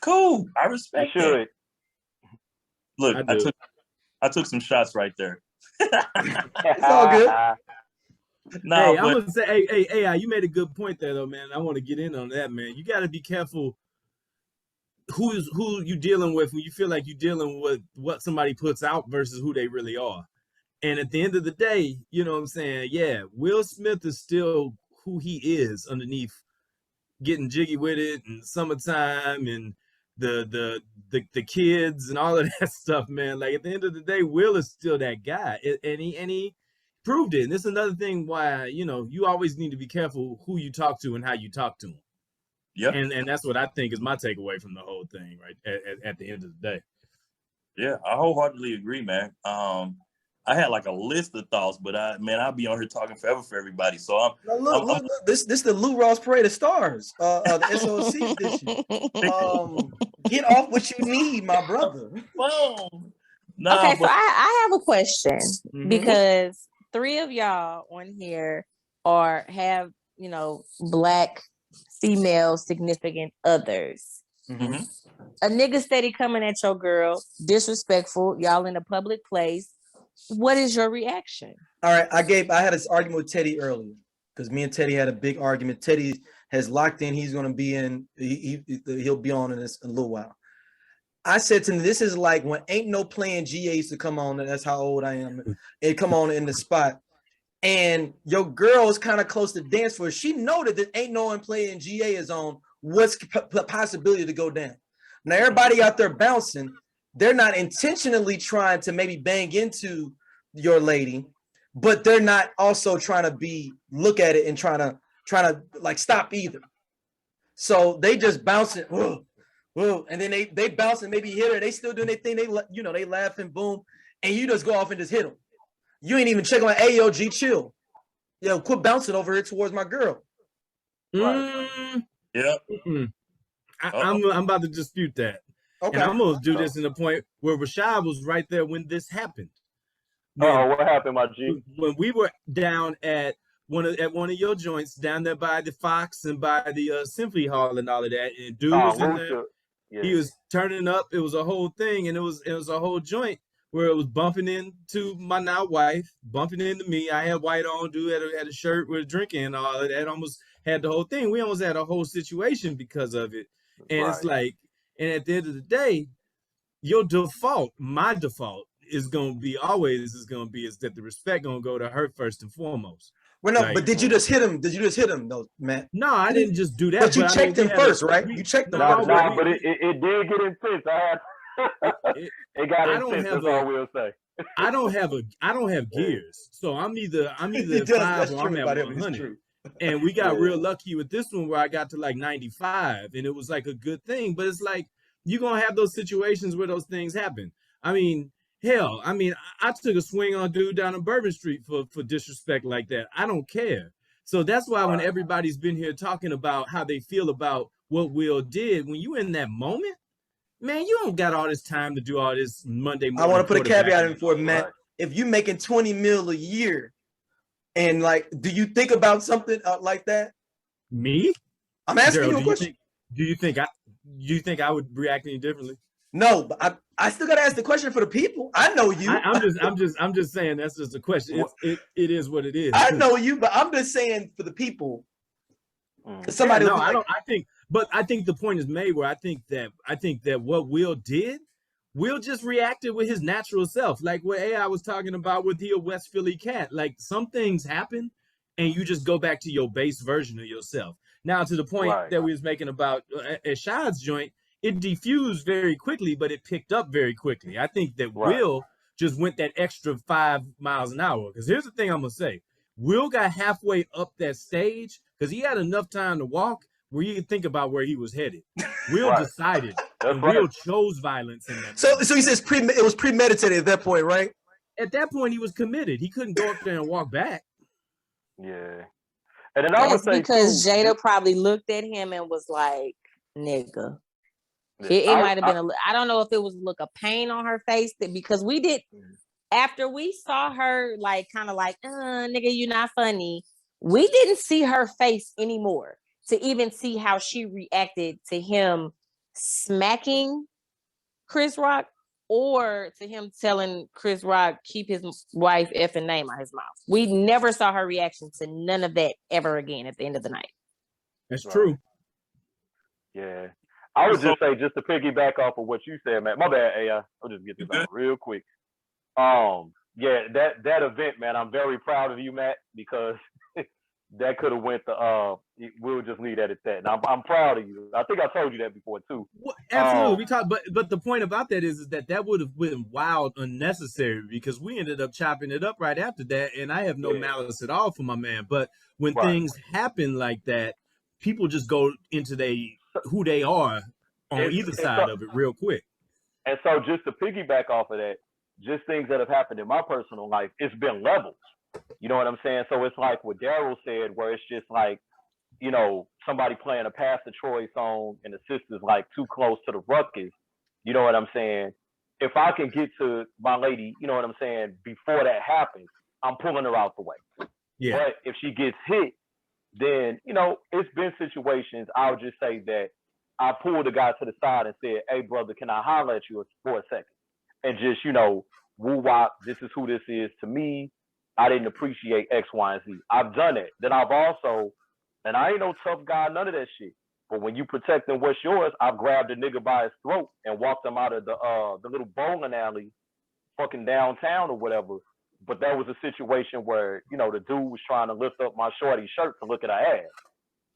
Cool. I respect it. Look, I took some shots right there. It's all good. No, hey, I'm gonna say, hey, you made a good point there, though, man. I want to get in on that, man. You got to be careful who you dealing with when you feel like you're dealing with what somebody puts out versus who they really are. And at the end of the day, you know what I'm saying? Yeah, Will Smith is still who he is underneath, getting jiggy with it and summertime and the kids and all of that stuff, man. Like at the end of the day, Will is still that guy, and he proved it. And this is another thing why, you know, you always need to be careful who you talk to and how you talk to them. Yeah, and that's what I think is my takeaway from the whole thing, right? At the end of the day. Yeah, I wholeheartedly agree, man. I had like a list of thoughts, but I'll be on here talking forever for everybody. So look, this the Rawls Parade of Stars, the SOLC edition. Get off what you need, my brother. Okay, so I have a question because 3 of y'all on here have, you know, Black female significant others. Mm-hmm. A nigga steady coming at your girl, disrespectful, y'all in a public place. What is your reaction? All right, I had this argument with Teddy earlier because me and Teddy had a big argument. Teddy has locked in. He's going to be in. He'll be on in this in a little while. I said to him, this is like when Ain't No Playing GA used to come on. That's how old I am. It come on in the spot. And your girl is kind of close to dance for it. She noted that Ain't No One Playing GA is on. What's the possibility to go down? Now, everybody out there bouncing, they're not intentionally trying to maybe bang into your lady, but they're not also trying to look at it and trying to like stop either. So they just bouncing, whoa, and then they bounce and maybe hit her. They still doing their thing. They laughing, boom, and you just go off and just hit them. You ain't even checking like, hey, yo, G, chill. Yo, quit bouncing over here towards my girl. Right. Yeah. I'm about to dispute that. Okay. And I'm gonna do this in the point where Rashad was right there when this happened. What happened, my G? When we were down at one of your joints down there by the Fox and by the Symphony Hall and all of that, and dude was in there. Yeah. He was turning up. It was a whole thing, and it was a whole joint where it was bumping into my now wife, bumping into me. I had white on, dude had a shirt with a drink in and all of that. Almost had the whole thing. We almost had a whole situation because of it. And It's like, and at the end of the day, my default is gonna be that the respect gonna go to her first and foremost. Well, no, but did you just hit him? Did you just hit him, though, Matt? No, I didn't just do that. But you checked him first, right? You checked him first. Nah, but it did get intense. It got intense. That's all we'll say. I don't have gears, so I'm either 5 or I'm at 100. And we got real lucky with this one where I got to like 95, and it was like a good thing. But it's like you're gonna have those situations where those things happen. I mean, hell, I took a swing on a dude down on Bourbon Street for disrespect like that. I don't care. So that's why when everybody's been here talking about how they feel about what Will did, when you in that moment, man, you don't got all this time to do all this Monday morning. I want to put a caveat in for it, man. Matt. If you making 20 mil a year, and like, do you think about something like that? Me? I'm asking Gerald, you a question. Do you think I would react any differently? No, but I still gotta ask the question for the people. I know you. I'm just saying that's just a question. It is what it is. I know you, but I'm just saying for the people. Somebody, yeah, no, I don't. I think the point is made where I think that what Will did, Will just reacted with his natural self, like what AI was talking about with the West Philly cat. Like some things happen, and you just go back to your base version of yourself. Now, to the point that we was making about at Shad's joint, it diffused very quickly, but it picked up very quickly. I think that Will just went that extra 5 miles an hour. Because here's the thing I'm gonna say: Will got halfway up that stage because he had enough time to walk where you can think about where he was headed. Will decided, and Will chose violence in that. So he says it was premeditated at that point, right? At that point, he was committed. He couldn't go up there and walk back. Yeah. And then I would say because Jada probably looked at him and was like, "Nigga." It might have been I don't know if it was a look of pain on her face because we did after we saw her like kind of like, nigga, you not funny. We didn't see her face anymore to even see how she reacted to him smacking Chris Rock or to him telling Chris Rock keep his wife effing name out his mouth. We never saw her reaction to none of that ever again at the end of the night. That's true. Yeah. I would just say, just to piggyback off of what you said, man. My bad, AI. I'll just get this out real quick. Yeah, that event, man. I'm very proud of you, Matt, because that could have went to. We'll just leave that at that. And I'm proud of you. I think I told you that before too. Well, absolutely, we talked, but the point about that is that would have been wild, unnecessary because we ended up chopping it up right after that, and I have no malice at all for my man. But when things happen like that, people just go into who they are on either side of it real quick. And so just to piggyback off of that, just things that have happened in my personal life, it's been levels. You know what I'm saying? So it's like what Daryl said, where it's just like, you know, somebody playing a Pastor Troy song and the sister's like too close to the ruckus. You know what I'm saying? If I can get to my lady, you know what I'm saying, before that happens, I'm pulling her out the way. Yeah. But if she gets hit, then, you know, it's been situations, I'll just say that I pulled the guy to the side and said, "Hey, brother, can I holler at you for a second?" And just, you know, woo-wop, this is who this is to me. I didn't appreciate X, Y, and Z. I've done it. Then I've also, and I ain't no tough guy, none of that shit. But when you protecting what's yours, I've grabbed a nigga by his throat and walked him out of the little bowling alley fucking downtown or whatever. But that was a situation where, you know, the dude was trying to lift up my shorty's shirt to look at her ass.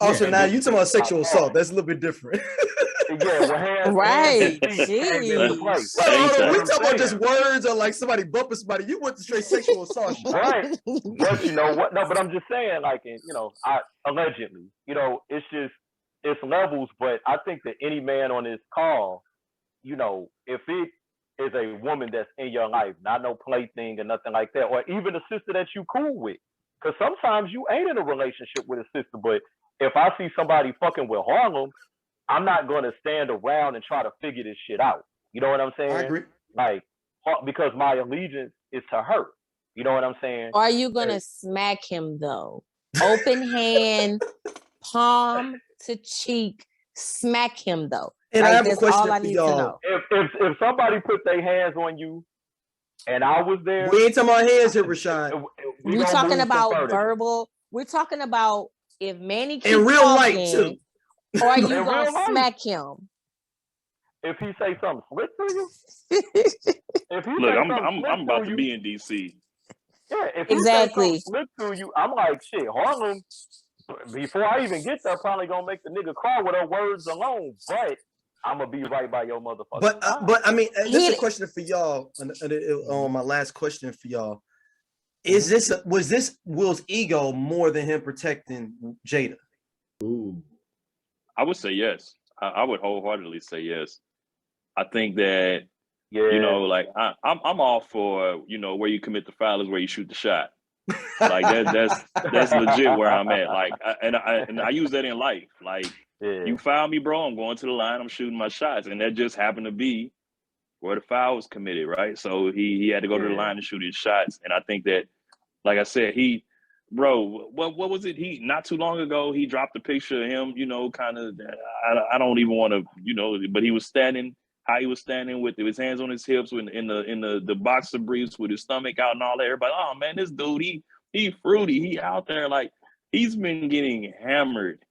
Also, now you talking about sexual assault. That's a little bit different. Right. We talking about just words or like somebody bumping somebody. You went to straight sexual assault. Right. But you know what? No, but I'm just saying, like, you know, allegedly, you know, it's levels. But I think that any man on this call, you know, if it is a woman that's in your life, not no plaything or nothing like that, or even a sister that you cool with, because sometimes you ain't in a relationship with a sister, but if I see somebody fucking with Harlem, I'm not going to stand around and try to figure this shit out. You know what I'm saying? I agree. Like, because my allegiance is to her. You know what I'm saying? Are you going to smack him, though? Open hand, palm to cheek, smack him, though. And like, I have that's a question all I for need y'all. to know. If somebody put their hands on you and I was there. We ain't talking about hands here, Rashad. We're talking about verbal. We're talking about if Manny keeps in real talking, life, too. Or are you going to smack him? If he say something slick to you? If he Look, I'm about to be in DC. Yeah, if he say something slick to you, I'm like, shit, Harlem, before I even get there, probably going to make the nigga cry with her words alone. But I'm going to be right by your motherfucker. But I mean, this is a question for y'all. On my last question for y'all. Was this Will's ego more than him protecting Jada? Ooh. I would say yes. I would wholeheartedly say yes. I think that, you know, like I'm all for, you know, where you commit the foul is where you shoot the shot. Like that's legit where I'm at. Like, I use that in life. Like, you foul me, bro, I'm going to the line, I'm shooting my shots, and that just happened to be where the foul was committed, right? So he had to go to the line and shoot his shots, and I think that, like I said, what was it? He not too long ago he dropped a picture of him, kind of. I don't even want to, but he was standing how he was standing with his hands on his hips in the boxer briefs with his stomach out and all that. Everybody, oh man, this dude, he fruity, he out there. Like, he's been getting hammered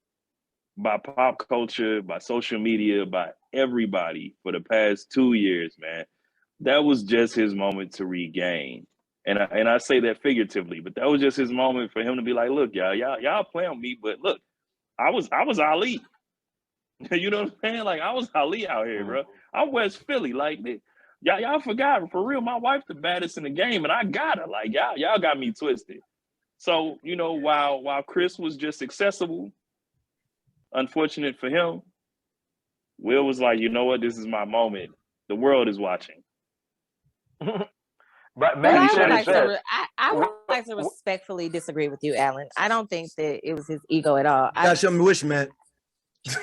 by pop culture, by social media, by everybody for the past 2 years, man. That was just his moment to regain. And I say that figuratively, but that was just his moment for him to be like, look, y'all play on me, but look, I was Ali. You know what I'm saying? Like, I was Ali out here, bro. I'm West Philly. Like, y'all forgot, for real, my wife the baddest in the game, and I got her. Like, y'all got me twisted. So, while Chris was just accessible, unfortunate for him, Will was like, you know what? This is my moment. The world is watching. But I would like to respectfully disagree with you, Alan. I don't think that it was his ego at all. Show me which, man.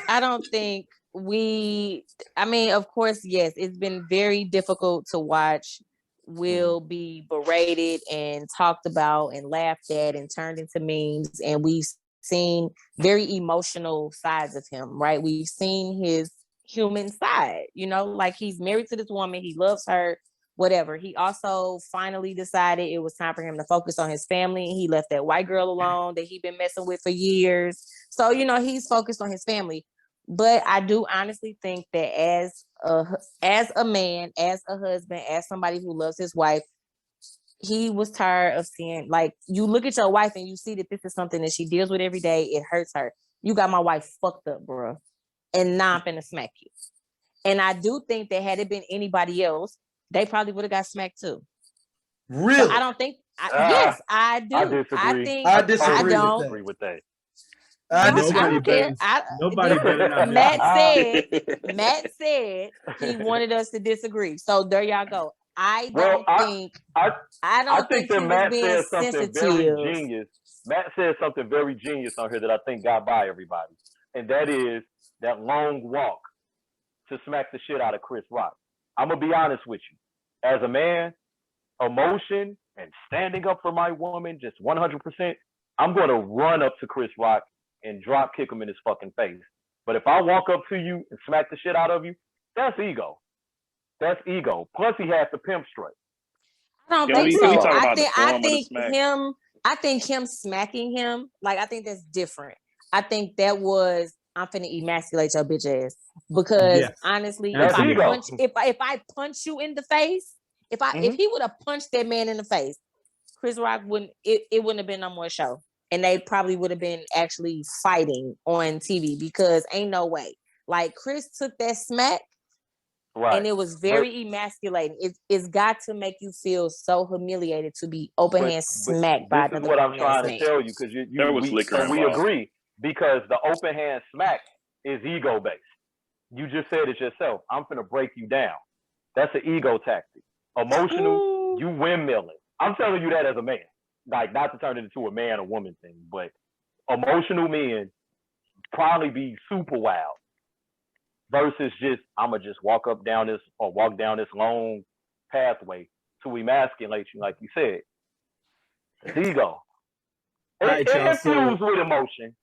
I don't think of course, yes, it's been very difficult to watch Will be berated and talked about and laughed at and turned into memes. And we've seen very emotional sides of him, right? We've seen his human side, like, he's married to this woman, he loves her, whatever. He also finally decided it was time for him to focus on his family. He left that white girl alone that he'd been messing with for years. So, he's focused on his family. But I do honestly think that as a man, as a husband, as somebody who loves his wife, he was tired of seeing, like, you look at your wife and you see that this is something that she deals with every day. It hurts her. You got my wife fucked up, bro. And now I'm finna smack you. And I do think that had it been anybody else, they probably would have got smacked too. Really? So I don't think. Yes, I do. I disagree. I disagree. I don't agree with that. Nobody better. Matt said he wanted us to disagree. So there y'all go. I don't think that Matt said something sensitive. very genius. Matt said something very genius on here that I think got by everybody, and that is that long walk to smack the shit out of Chris Rock. I'm gonna be honest with you. As a man, emotion and standing up for my woman, just 100%, I'm gonna run up to Chris Rock and drop kick him in his fucking face. But if I walk up to you and smack the shit out of you, that's ego. That's ego. Plus, he has the pimp straight. I don't think so. I think him smacking him, like, I think that's different. I think that was, I'm finna emasculate your bitch ass. Because honestly, if I punch you in the face, if he would have punched that man in the face, Chris Rock wouldn't have been no more show. And they probably would have been actually fighting on TV, because ain't no way. Like, Chris took that smack, right, and it was very emasculating. It's got to make you feel so humiliated to be open hand smacked by another. This is what I'm trying to tell you, because we agree, because the open hand smack is ego based. You just said it yourself. I'm finna break you down. That's an ego tactic. Emotional, you windmilling. I'm telling you that as a man. Like, not to turn it into a man or woman thing, but emotional men probably be super wild versus just, I'm going to just walk down this long pathway to emasculate you, like you said. It's ego. Infused with emotion.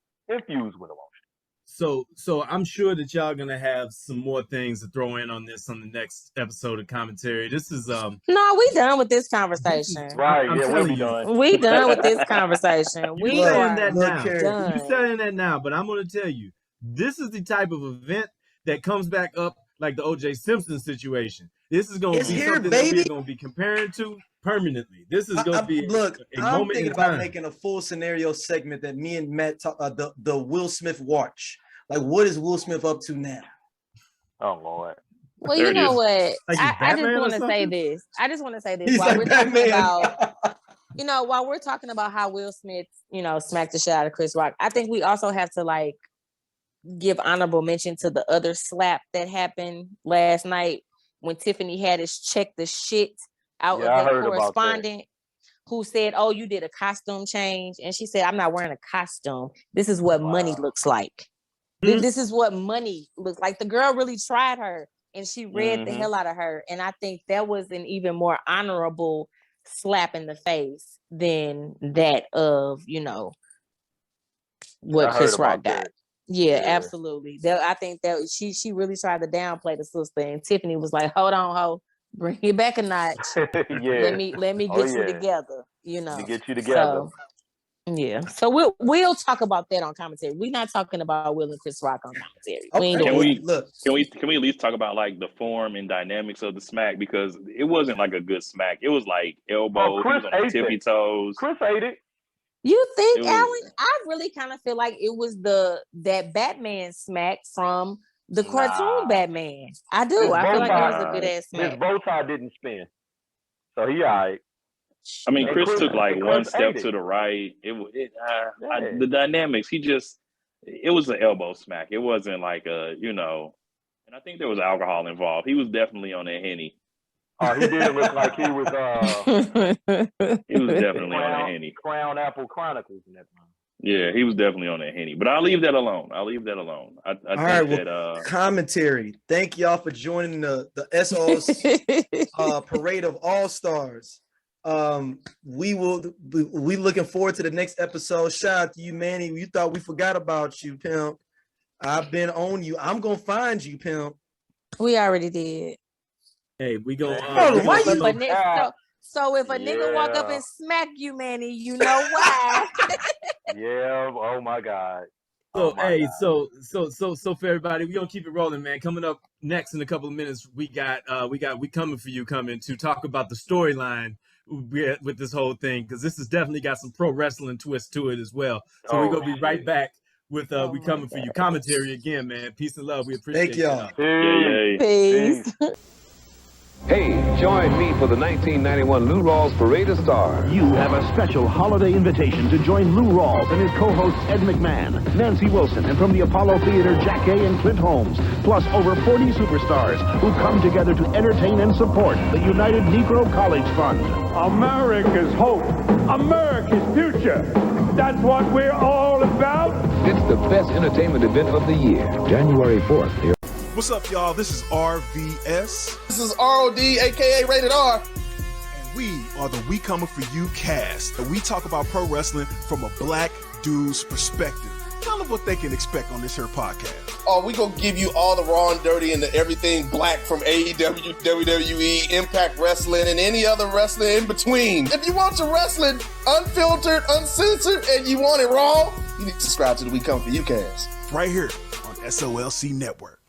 So I'm sure that y'all gonna have some more things to throw in on this on the next episode of commentary. This is No, we done with this conversation. Right, we'll be done. We done with this conversation. You saying that now, but I'm gonna tell you, this is the type of event that comes back up like the O.J. Simpson situation. This is gonna be something that we're gonna be comparing to permanently. This is gonna be I'm thinking about making a full scenario segment that me and Matt talk, the Will Smith watch. Like, what is Will Smith up to now? Oh Lord. Well, you know what? Like I just want to say this. He's while like we're talking about, while we're talking about how Will Smith, smacked the shit out of Chris Rock, I think we also have to, like, give honorable mention to the other slap that happened last night when Tiffany Haddish checked the shit out of the correspondent. who said, "Oh, you did a costume change," and she said, "I'm not wearing a costume. This is what money looks like. This is what money looks like." The girl really tried her, and she read the hell out of her. And I think that was an even more honorable slap in the face than that of, you know, what Chris Rock got. Yeah, absolutely. I think that she really tried to downplay the sister, and Tiffany was like, "Hold on, ho, bring it back a notch. Let me get you together, you know." To get you together. So, yeah. So we'll talk about that on commentary. We're not talking about Will and Chris Rock on commentary. Can we at least talk about like the form and dynamics of the smack, because it wasn't like a good smack. It was like elbows, he was on tippy toes. Chris ate it. You think, Alan? I really kind of feel like it was that Batman smack from the cartoon Batman. I do. I feel like it was a good ass smack. His bow tie didn't spin, so he all right. I mean, Chris took like one step to the right. The dynamics, it was an elbow smack. It wasn't like and I think there was alcohol involved. He was definitely on that Henny. He did look like he was. He was definitely on that Henny. Crown Apple Chronicles in that time. Yeah, he was definitely on that Henny. But I'll leave that alone. I think that commentary. Thank y'all for joining the SOLC Parade of All Stars. We looking forward to the next episode. Shout out to you, Manny. You thought we forgot about you, pimp. I've been on you. I'm gonna find you, pimp. We already did. Hey, we go. So if a nigga walk up and smack you, Manny, you know why? Yeah. Oh my God. So so for everybody, we gonna keep it rolling, man. Coming up next in a couple of minutes, we coming for you, coming to talk about the storyline with this whole thing, because this has definitely got some pro wrestling twist to it as well. So we're gonna be right back with we coming for you commentary again, man. Peace and love. We appreciate y'all. Peace. Hey, join me for the 1991 Lou Rawls Parade of Stars. You have a special holiday invitation to join Lou Rawls and his co-hosts Ed McMahon, Nancy Wilson, and from the Apollo Theater, Jack A. and Clint Holmes, plus over 40 superstars who come together to entertain and support the United Negro College Fund. America's hope, America's future. That's what we're all about. It's the best entertainment event of the year, January 4th. Here. What's up, y'all? This is RVS. This is ROD, aka Rated R. And we are the We Coming For You cast. And we talk about pro wrestling from a black dude's perspective. Tell them what they can expect on this here podcast. Oh, we gonna give you all the raw and dirty and everything black from AEW, WWE, Impact Wrestling, and any other wrestling in between. If you want your wrestling unfiltered, uncensored, and you want it raw, you need to subscribe to the We Come For You cast. Right here on SOLC Network.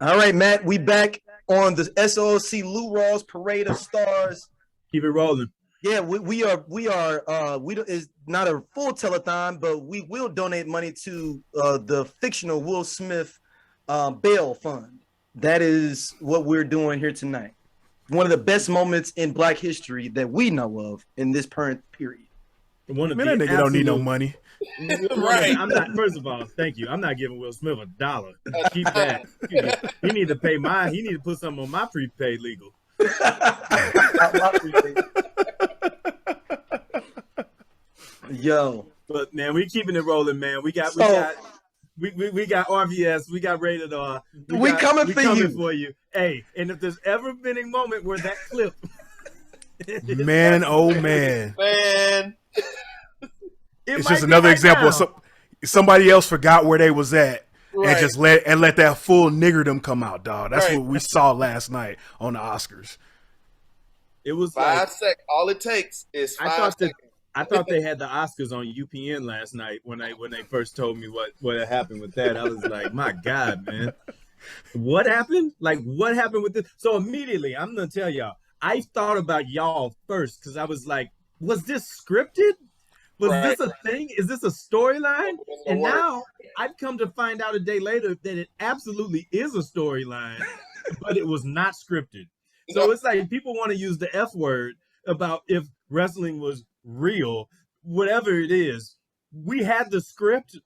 All right, Matt, we back on the SOLC Lou Rawls Parade of Stars. Keep it rolling. Yeah, we it's not a full telethon, but we will donate money to the fictional Will Smith bail fund. That is what we're doing here tonight. One of the best moments in Black history that we know of in this current period. That nigga don't need no money. Right. I'm not. First of all, thank you. I'm not giving Will Smith $1. Keep that. He need to pay mine. He need to put something on my prepaid legal. Yo, but man, we keeping it rolling, man. We got RVS. We got Rated R. We coming for you. Hey, and if there's ever been a moment where that clip, man, oh man. It's just another example of somebody else forgot where they was at and just let that full niggerdom come out, dog. That's what we saw last night on the Oscars. It was 5 seconds. All it takes is 5 seconds. I thought they had the Oscars on UPN last night when they first told me what had happened with that. I was like, my God, man. What happened? Like, what happened with this? So immediately, I'm going to tell y'all, I thought about y'all first because I was like, was this scripted? Was this a thing? Is this a storyline? And now I've come to find out a day later that it absolutely is a storyline, but it was not scripted. So it's like people want to use the F word about if wrestling was real, whatever it is. We had the script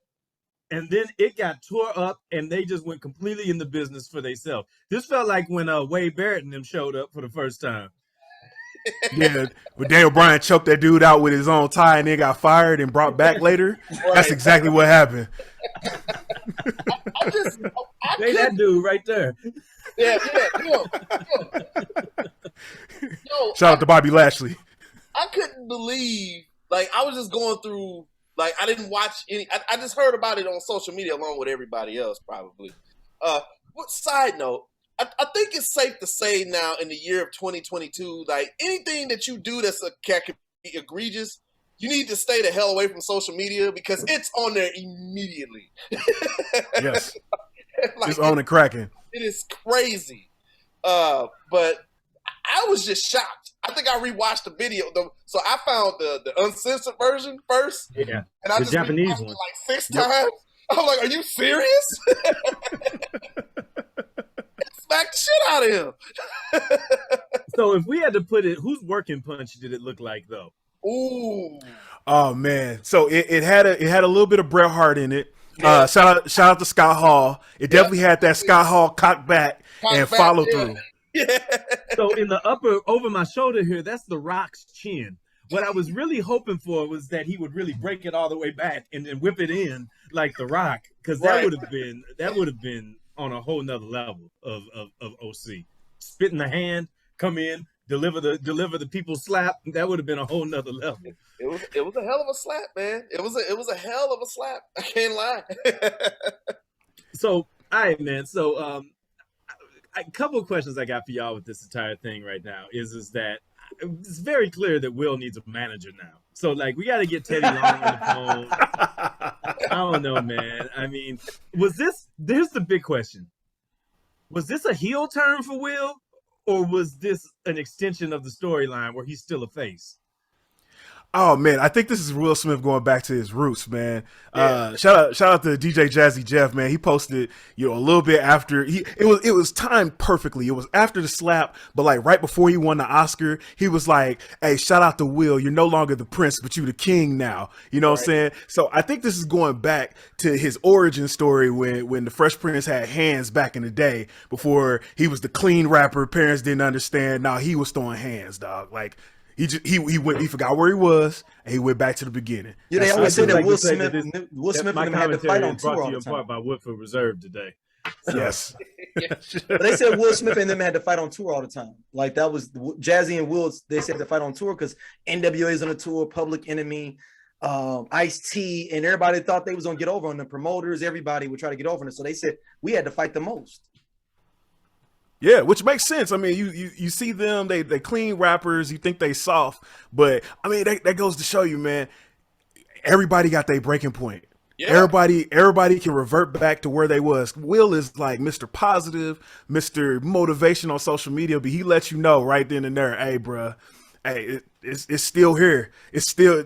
and then it got tore up and they just went completely in the business for themselves. This felt like when Wade Barrett and them showed up for the first time. Yeah, but Daniel Bryan choked that dude out with his own tie and then got fired and brought back later. Right. That's exactly what happened. Say that dude right there. Yeah. Yo, Shout out to Bobby Lashley. I couldn't believe, like, I was just going through, like, I didn't watch any, I just heard about it on social media along with everybody else, probably. What side note, I think it's safe to say now in the year of 2022, like, anything that you do that's can be egregious, you need to stay the hell away from social media because it's on there immediately. Yes. Like, it's on and cracking. It is crazy. But I was just shocked. I think I rewatched the video. So I found the uncensored version first. Yeah. And I The just Japanese rewatched one. it like 6 times. I'm like, are you serious? Smack the shit out of him. So if we had to put it, whose working punch did it look like though? Ooh. Oh man. So it had a little bit of Bret Hart in it. Yeah. Shout out to Scott Hall. It definitely had that Scott Hall cock back and follow through. Yeah. So in the upper over my shoulder here, that's the Rock's chin. What I was really hoping for was that he would really break it all the way back and then whip it in like the Rock, because that would have been on a whole nother level of OC. Spit in the hand, come in, deliver the people's slap. That would have been a whole nother level. It was a hell of a slap, man. It was a hell of a slap. I can't lie. So, all right, man. So, a couple of questions I got for y'all with this entire thing right now is that it's very clear that Will needs a manager now. So, like, we got to get Teddy Long on the phone. I don't know, man. I mean, there's the big question. Was this a heel turn for Will, or was this an extension of the storyline where he's still a face? Oh man, I think this is Will Smith going back to his roots, man. Shout out to DJ Jazzy Jeff, man. He posted, a little bit after it was timed perfectly. It was after the slap, but like right before he won the Oscar, he was like, "Hey, shout out to Will. You're no longer the prince, but you the king now." You know what I'm saying? So I think this is going back to his origin story when the Fresh Prince had hands back in the day before he was the clean rapper. Parents didn't understand. Now he was throwing hands, dog. Like. He forgot where he was, and he went back to the beginning. Yeah, they always say that Will Smith and them had to fight on tour brought all to the you time. apart by Woodford Reserve today. Yes. But they said Will Smith and them had to fight on tour all the time. Like that was Jazzy and Will. They said to fight on tour because NWA is on a tour, Public Enemy, Ice-T, and everybody thought they was gonna get over on the promoters. Everybody would try to get over on it. So they said we had to fight the most. Yeah, which makes sense. I mean, you see them, they clean rappers, you think they soft, but I mean that goes to show you, man, everybody got their breaking point. Yeah. Everybody can revert back to where they was. Will is like Mr. Positive, Mr. Motivation on social media, but he lets you know right then and there, hey, bro, hey, it's still here. It's still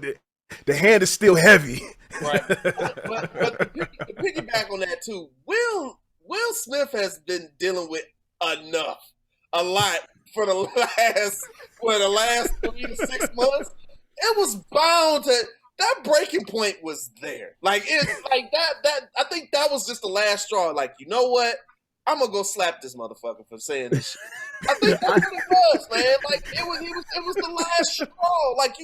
the hand is still heavy. Right. but to piggyback on that too, Will Smith has been dealing with a lot for the last 3 to 6 months. It was bound to that breaking point was there. Like it like that I think that was just the last straw. Like, you know what? I'm gonna go slap this motherfucker for saying this shit. I think that's what it was, man. Like it was the last straw. Like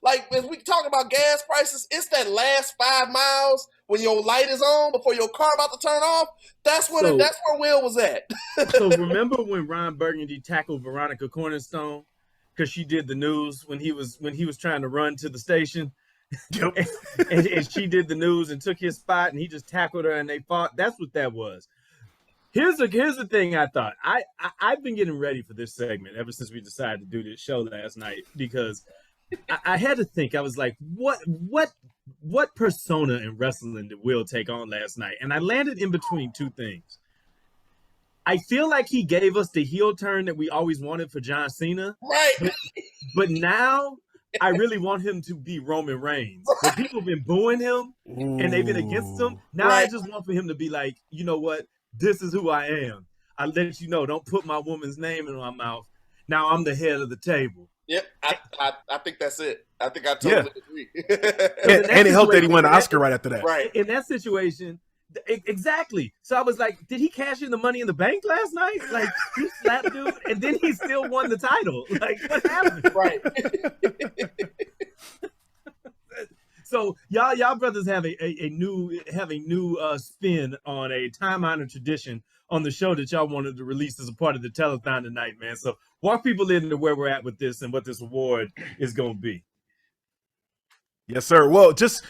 like as we talk about gas prices, it's that last 5 miles when your light is on before your car about to turn off. That's where Will was at. So remember when Ron Burgundy tackled Veronica Cornerstone because she did the news when he was trying to run to the station? Yep. and she did the news and took his spot, and he just tackled her and they fought. That's what that was. Here's the thing I thought. I've been getting ready for this segment ever since we decided to do this show last night because I had to think. I was like, what persona in wrestling did Will take on last night? And I landed in between two things. I feel like he gave us the heel turn that we always wanted for John Cena. Right. But now I really want him to be Roman Reigns. But people have been booing him and they've been against him. Now I just want for him to be like, you know what? This is who I am. I let you know, don't put my woman's name in my mouth. Now I'm the head of the table. Yep, I think that's it. I think I totally agree. and it helped that he won an Oscar right after that. Right. In that situation, Exactly. So I was like, did he cash in the Money in the Bank last night? Like, he slapped dude, and then he still won the title. Like, what happened? Right. So y'all brothers have a new spin on a time-honored tradition on the show that y'all wanted to release as a part of the telethon tonight, man. So walk people into where we're at with this and what this award is going to be. Yes, sir. Well, just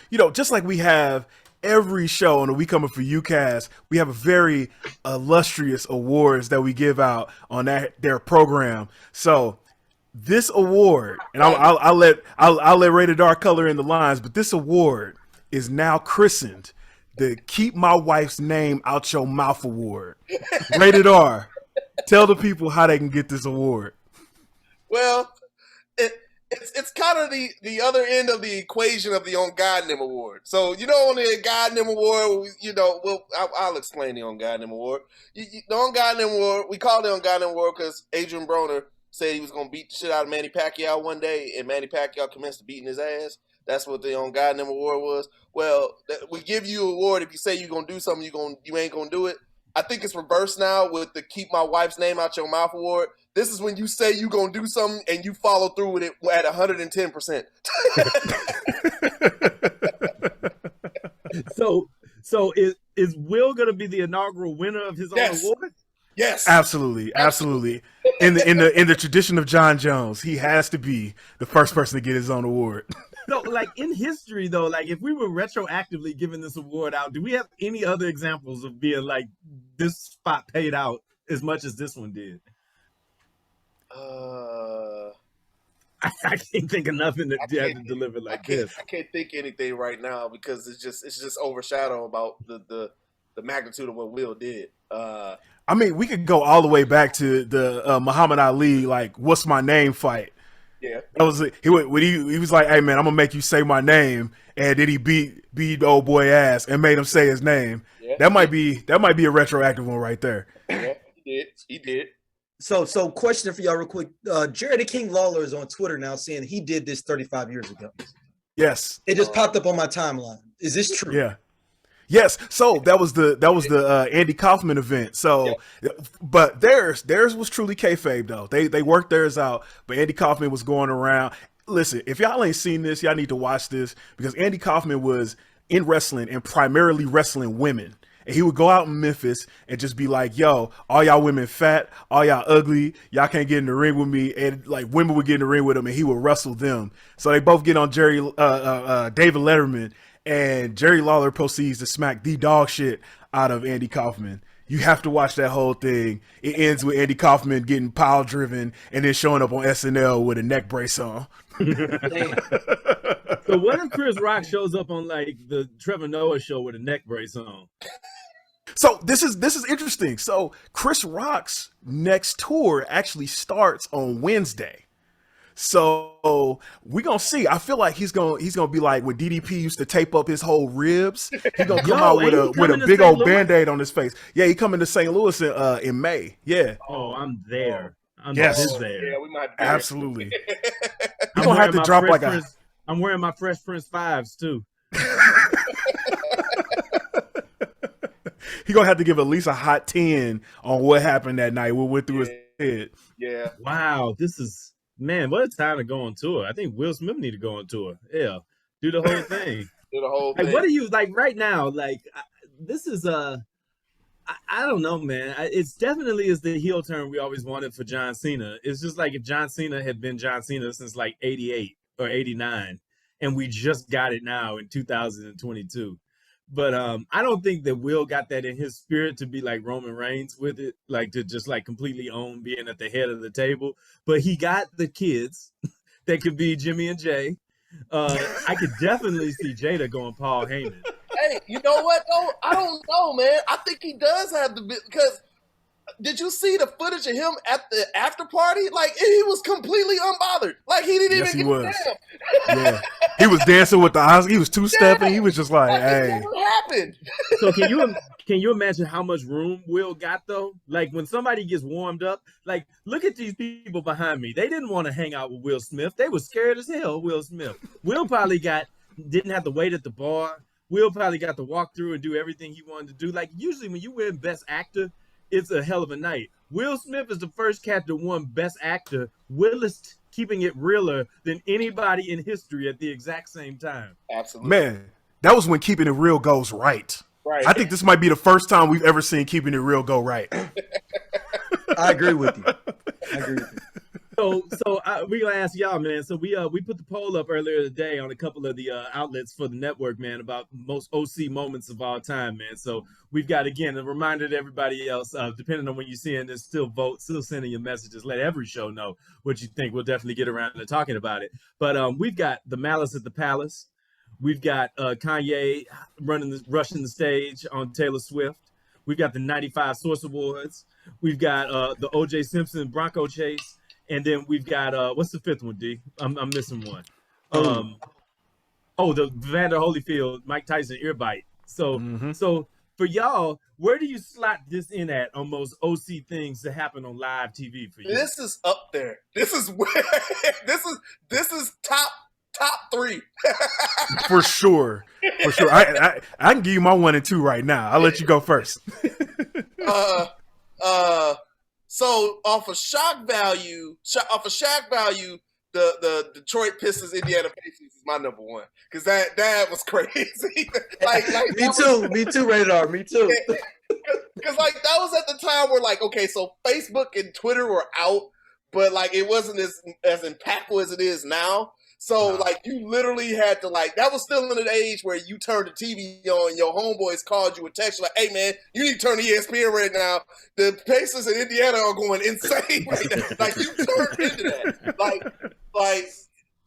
like we have every show on the We Coming For You cast, we have a very illustrious awards that we give out on their program. So this award, and I'll let Rated R color in the lines, but this award is now christened the Keep My Wife's Name Out Your Mouth Award. Rated R, tell the people how they can get this award. Well, it's kind of the other end of the equation of the On God Nim Award. So, on the God Nim Award, I'll explain the On God Nim Award. The On God Nim Award, we call it On God Nim Award because Adrian Broner said he was going to beat the shit out of Manny Pacquiao one day, and Manny Pacquiao commenced to beating his ass. That's what the On God Nim Award was. Well, we give you an award if you say you're going to do something, you ain't going to do it. I think it's reversed now with the Keep My Wife's Name Out Your Mouth Award. This is when you say you're going to do something and you follow through with it at 110%. So is Will going to be the inaugural winner of his own award? Yes, absolutely. In the tradition of John Jones, he has to be the first person to get his own award. So, like in history, though, like if we were retroactively giving this award out, do we have any other examples of being like this spot paid out as much as this one did? I can't think of nothing that you have to deliver like this. I can't think anything right now because it's just overshadowed about the magnitude of what Will did. I mean, we could go all the way back to the Muhammad Ali, like, what's my name fight. Yeah, that was he was like, hey man, I'm gonna make you say my name, and then he beat the old boy ass and made him say his name. Yeah. That might be a retroactive one right there. Yeah, he did. So question for y'all real quick. Jerry the King Lawler is on Twitter now saying he did this 35 years ago. Yes, it just popped up on my timeline. Is this true? Yeah. Yes, so that was the Andy Kaufman event. So, yeah. But theirs was truly kayfabe though. They worked theirs out, but Andy Kaufman was going around. Listen, if y'all ain't seen this, y'all need to watch this because Andy Kaufman was in wrestling and primarily wrestling women. And he would go out in Memphis and just be like, yo, all y'all women fat, all y'all ugly, y'all can't get in the ring with me. And like women would get in the ring with him and he would wrestle them. So they both get on David Letterman. And Jerry Lawler proceeds to smack the dog shit out of Andy Kaufman. You have to watch that whole thing. It ends with Andy Kaufman getting pile driven and then showing up on SNL with a neck brace on. So what if Chris Rock shows up on like the Trevor Noah show with a neck brace on? So this is interesting. So Chris Rock's next tour actually starts on Wednesday. So we're gonna see. I feel like he's gonna be like when DDP used to tape up his whole ribs. He's gonna come out with a big old Band-Aid on his face. Yeah, he coming to St. Louis in May. Yeah. Oh, I'm there. I'm yes. there. Yeah, we might absolutely. You're gonna have to drop like I'm wearing my Fresh Prince 5s too. He gonna have to give at least a hot 10 on what happened that night. What went through his head. Yeah. Wow, this is. Man, what a time to go on tour. I think Will Smith need to go on tour. Yeah, do the whole thing. Do the whole thing. Like, what are you, like, right now, like, this is, I don't know, man. It's definitely is the heel turn we always wanted for John Cena. It's just like if John Cena had been John Cena since, like, 88 or 89, and we just got it now in 2022. But I don't think that Will got that in his spirit to be like Roman Reigns with it, like to just like completely own being at the head of the table. But he got the kids that could be Jimmy and Jay. I could definitely see Jada going Paul Heyman. Hey, you know what though? I don't know, man. I think he does have the because did you see the footage of him at the after party? Like he was completely unbothered. Like he didn't even give a damn. Yeah, he was dancing with the eyes. He was two-stepping. He was just like, "Hey." What happened? So can you imagine how much room Will got though? Like when somebody gets warmed up, like look at these people behind me. They didn't want to hang out with Will Smith. They were scared as hell. Will Smith. Will probably didn't have to wait at the bar. Will probably got to walk through and do everything he wanted to do. Like usually when you win Best Actor, it's a hell of a night. Will Smith is the first cat that won Best Actor. Will is keeping it realer than anybody in history at the exact same time. Absolutely. Man, that was when Keeping It Real goes right. Right. I think this might be the first time we've ever seen Keeping It Real go right. I agree with you. So we gonna ask y'all, man. So we put the poll up earlier today on a couple of the outlets for the network, man, about most OC moments of all time, man. So we've got, again, a reminder to everybody else, depending on when you're seeing this, still vote, still sending your messages. Let every show know what you think. We'll definitely get around to talking about it. But we've got the Malice at the Palace. We've got Kanye rushing the stage on Taylor Swift. We've got the 95 Source Awards. We've got the O.J. Simpson Bronco chase. And then we've got what's the fifth one, D? I'm missing one. The Vander Holyfield Mike Tyson ear bite. So so for y'all, where do you slot this in at on most OC things that happen on live TV for you? This is up there. This is where this is top 3. For sure. I can give you my 1 and 2 right now. I'll let you go first. So off of shock value, the Detroit Pistons Indiana Pacers is my number 1 because that was crazy. Me too, Radar. Me too. Because like that was at the time where like, okay, so Facebook and Twitter were out, but like it wasn't as impactful as it is now. So like you literally had to like, that was still in an age where you turned the TV on, your homeboys called you a text like, hey man, you need to turn to ESPN right now. The Pacers in Indiana are going insane right now. Like you turned into that. Like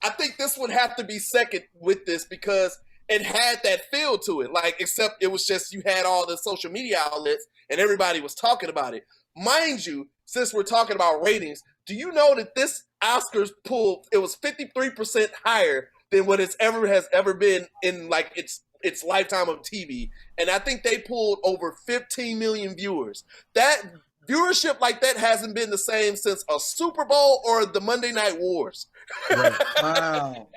I think this would have to be second with this because it had that feel to it. Like, except it was just, you had all the social media outlets and everybody was talking about it. Mind you, since we're talking about ratings, do you know that this Oscars pool, it was 53% higher than what has ever been in like its lifetime of TV. And I think they pulled over 15 million viewers. That viewership like that hasn't been the same since a Super Bowl or the Monday Night Wars. Right. Wow.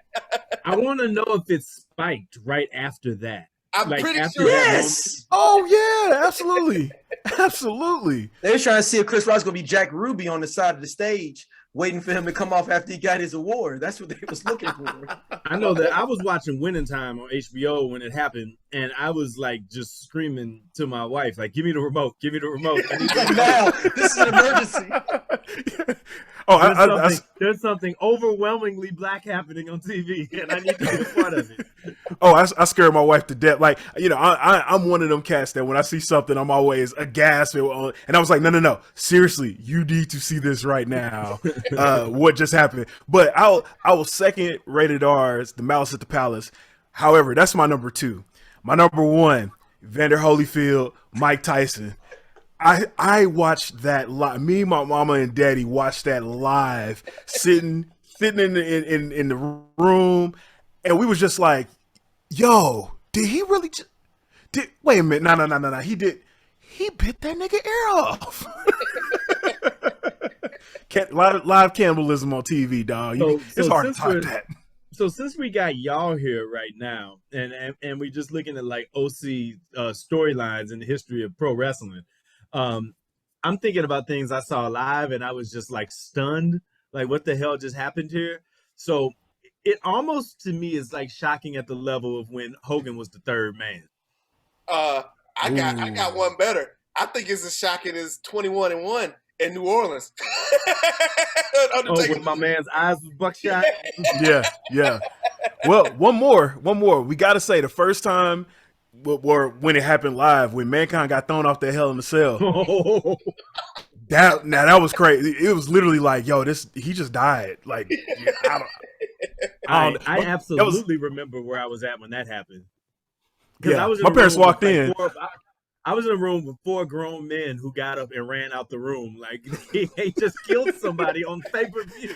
I want to know if it spiked right after that. I'm like pretty after sure. Yes. Oh yeah, absolutely. Absolutely. They were trying to see if Chris Rock's gonna be Jack Ruby on the side of the stage, waiting for him to come off after he got his award. That's what they was looking for. I know that I was watching Winning Time on HBO when it happened, and I was like just screaming to my wife, like, "Give me the remote! Give me the remote!" I need the remote. Now, this is an emergency. There's something overwhelmingly black happening on TV, and I need to be a part of it. Oh, I scared my wife to death. Like, you know, I'm one of them cats that when I see something, I'm always aghast. And I was like, no. Seriously, you need to see this right now. What just happened? But I will second Rated R's The Malice at the Palace. However, that's my number 2. My number 1, Vander Holyfield, Mike Tyson. I watched that live. Me, my mama, and daddy watched that live, sitting in the room, and we was just like, "Yo, did he really? Wait a minute, no. He bit that nigga ear off." Live cannibalism on TV, dog. It's hard to top that. So since we got y'all here right now, and we just looking at like OC storylines in the history of pro wrestling. I'm thinking about things I saw live and I was just like stunned, like what the hell just happened here? So it almost to me is like shocking at the level of when Hogan was the third man. I got one better. I think it's as shocking as 21-1 in New Orleans. With my man's eyes was buckshot. Yeah. Well, one more. We got to say the first time or when it happened live, when Mankind got thrown off that Hell in a Cell. That was crazy. It was literally like, yo, he just died. Like, I absolutely remember where I was at when that happened. Yeah, my parents walked in. I was in a room with 4 grown men who got up and ran out the room. Like, they just killed somebody on pay-per-view.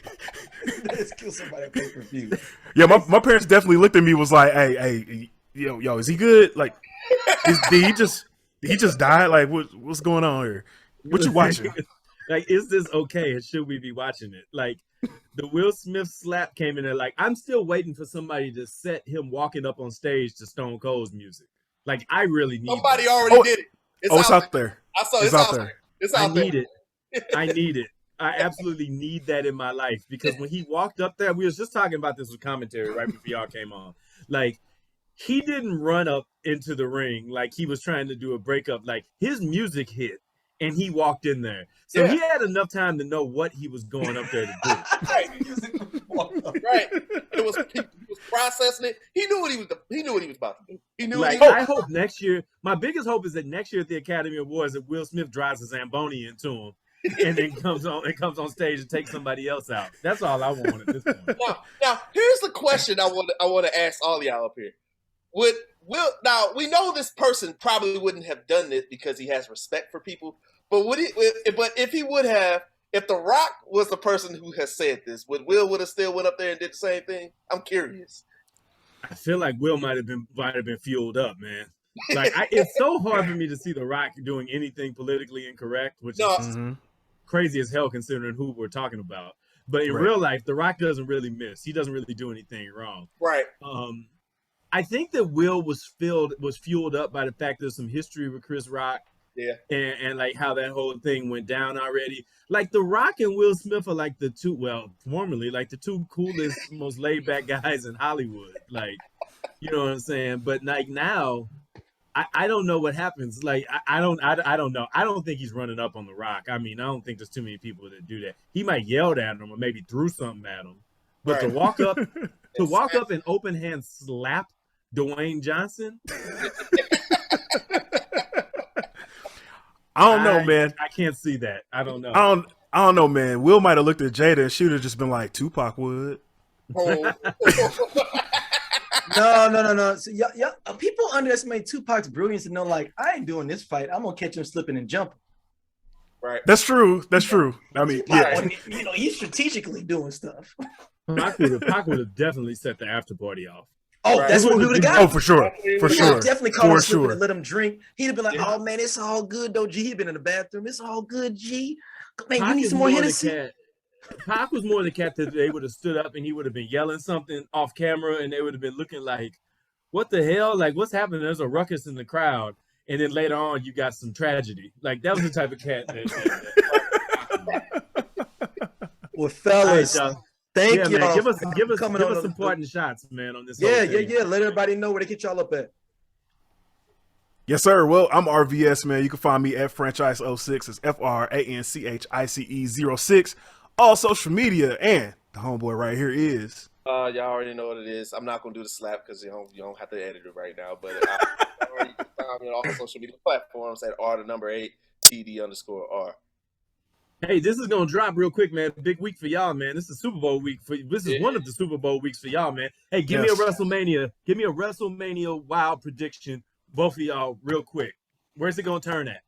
They just killed somebody on pay-per-view. Yeah, my parents definitely looked at me, was like, hey, yo, is he good? Like, did he just die? Like, what's going on here? What you watching? Like, is this okay? Or should we be watching it? Like, The Will Smith slap came in there. Like, I'm still waiting for somebody to set him walking up on stage to Stone Cold's music. Like, I really need Somebody that. already did it. It's out there. I saw it's out there. It's out there. I need it. I need it. I absolutely need that in my life, because when he walked up there, we was just talking about this with commentary right before y'all came on. Like, he didn't run up into the ring like he was trying to do a breakup. Like, his music hit and he walked in there. So he had enough time to know what he was going up there to do. Right. Right. He was processing it. He knew what he was about to do. He knew like, what he I hope next year, my biggest hope is that next year at the Academy Awards that Will Smith drives a Zamboni into him and then comes on stage and takes somebody else out. That's all I want at this point. Now here's the question I want to ask all y'all up here. Now we know this person probably wouldn't have done this because he has respect for people, but if he would have, if The Rock was the person who has said this, would have still went up there and did the same thing? I'm curious. I feel like Will might have been fueled up, man. Like, it's so hard for me to see The Rock doing anything politically incorrect, which is crazy as hell considering who we're talking about. But in real life, The Rock doesn't really miss. He doesn't really do anything wrong. Right. I think that Will was fueled up by the fact there's some history with Chris Rock. Yeah. And like how that whole thing went down already. Like, The Rock and Will Smith are like formerly like the two coolest, most laid back guys in Hollywood. Like, you know what I'm saying? But like now, I don't know what happens. Like, I don't know. I don't think he's running up on The Rock. I mean, I don't think there's too many people that do that. He might yelled at him or maybe threw something at him. But to walk up and open hand slap Dwayne Johnson. I don't know, man. I can't see that. I don't know. I don't know, man. Will might have looked at Jada and she would have just been like, Tupac would. No. So, people underestimate Tupac's brilliance and know, like, I ain't doing this fight. I'm gonna catch him slipping and jumping. Right. That's true. I mean, he's strategically doing stuff. Pac would have definitely set the after party off. Oh, that's what we would have got. Oh, for sure. For sure. Definitely caught him slipping and let him drink. He'd have been like, oh, man, it's all good, though, G. He'd been in the bathroom. It's all good, G. Man, you need some more Hennessy. Pac was more the cat that they would have stood up and he would have been yelling something off camera and they would have been looking like, what the hell? Like, what's happening? There's a ruckus in the crowd. And then later on, you got some tragedy. Like, that was the type of cat Well, fellas, thank you. Man, give us some parting shots, man, on this. Yeah. Let everybody know where they get y'all up at. Yes, sir. Well, I'm RVS, man. You can find me at Franchise06. It's FRANCHICE06. All social media, and the homeboy right here is. Y'all already know what it is. I'm not gonna do the slap because you don't have to edit it right now. But you can find me on all social media platforms at R8 TD_R. Hey, this is gonna drop real quick, man. Big week for y'all, man. This is Super Bowl week. This is one of the Super Bowl weeks for y'all, man. Hey, give me a WrestleMania. Give me a WrestleMania wild prediction, both of y'all, real quick. Where's it gonna turn at?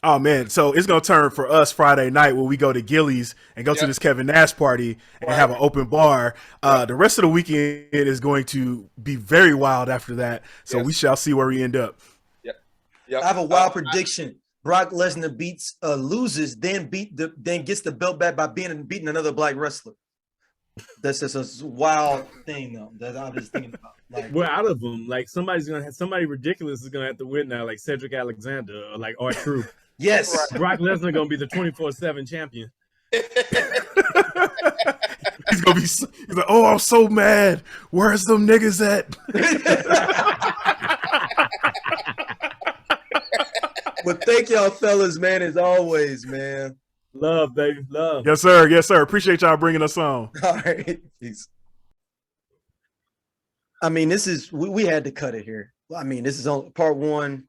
Oh, man. So it's going to turn for us Friday night when we go to Gillies and go to this Kevin Nash party and have an open bar. The rest of the weekend is going to be very wild after that. So we shall see where we end up. Yep. I have a wild prediction. Brock Lesnar loses, then gets the belt back by beating another black wrestler. That's just a wild thing, though, that I was thinking about. Like, we're out of them. Like, somebody ridiculous is gonna have to win now, like Cedric Alexander or like R-Truth. Yes, Brock Lesnar gonna be the 24/7 champion. He's like, oh, I'm so mad. Where's them niggas at? Well, thank y'all, fellas, man, as always, man. Love, baby, love. Yes, sir. Yes, sir. Appreciate y'all bringing us on. All right, peace. I mean, we had to cut it here. I mean, this is on part one.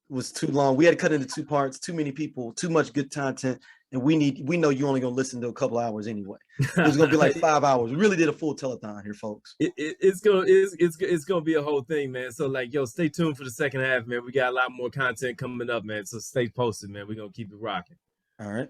Was too long. We had to cut it into two parts. Too many people. Too much good content. And we know you're only gonna listen to a couple hours anyway. It's gonna be like 5 hours. We really did a full telethon here, folks. It's gonna be a whole thing, man. So like, yo, stay tuned for the second half, man. We got a lot more content coming up, man. So stay posted, man. We're gonna keep it rocking. All right.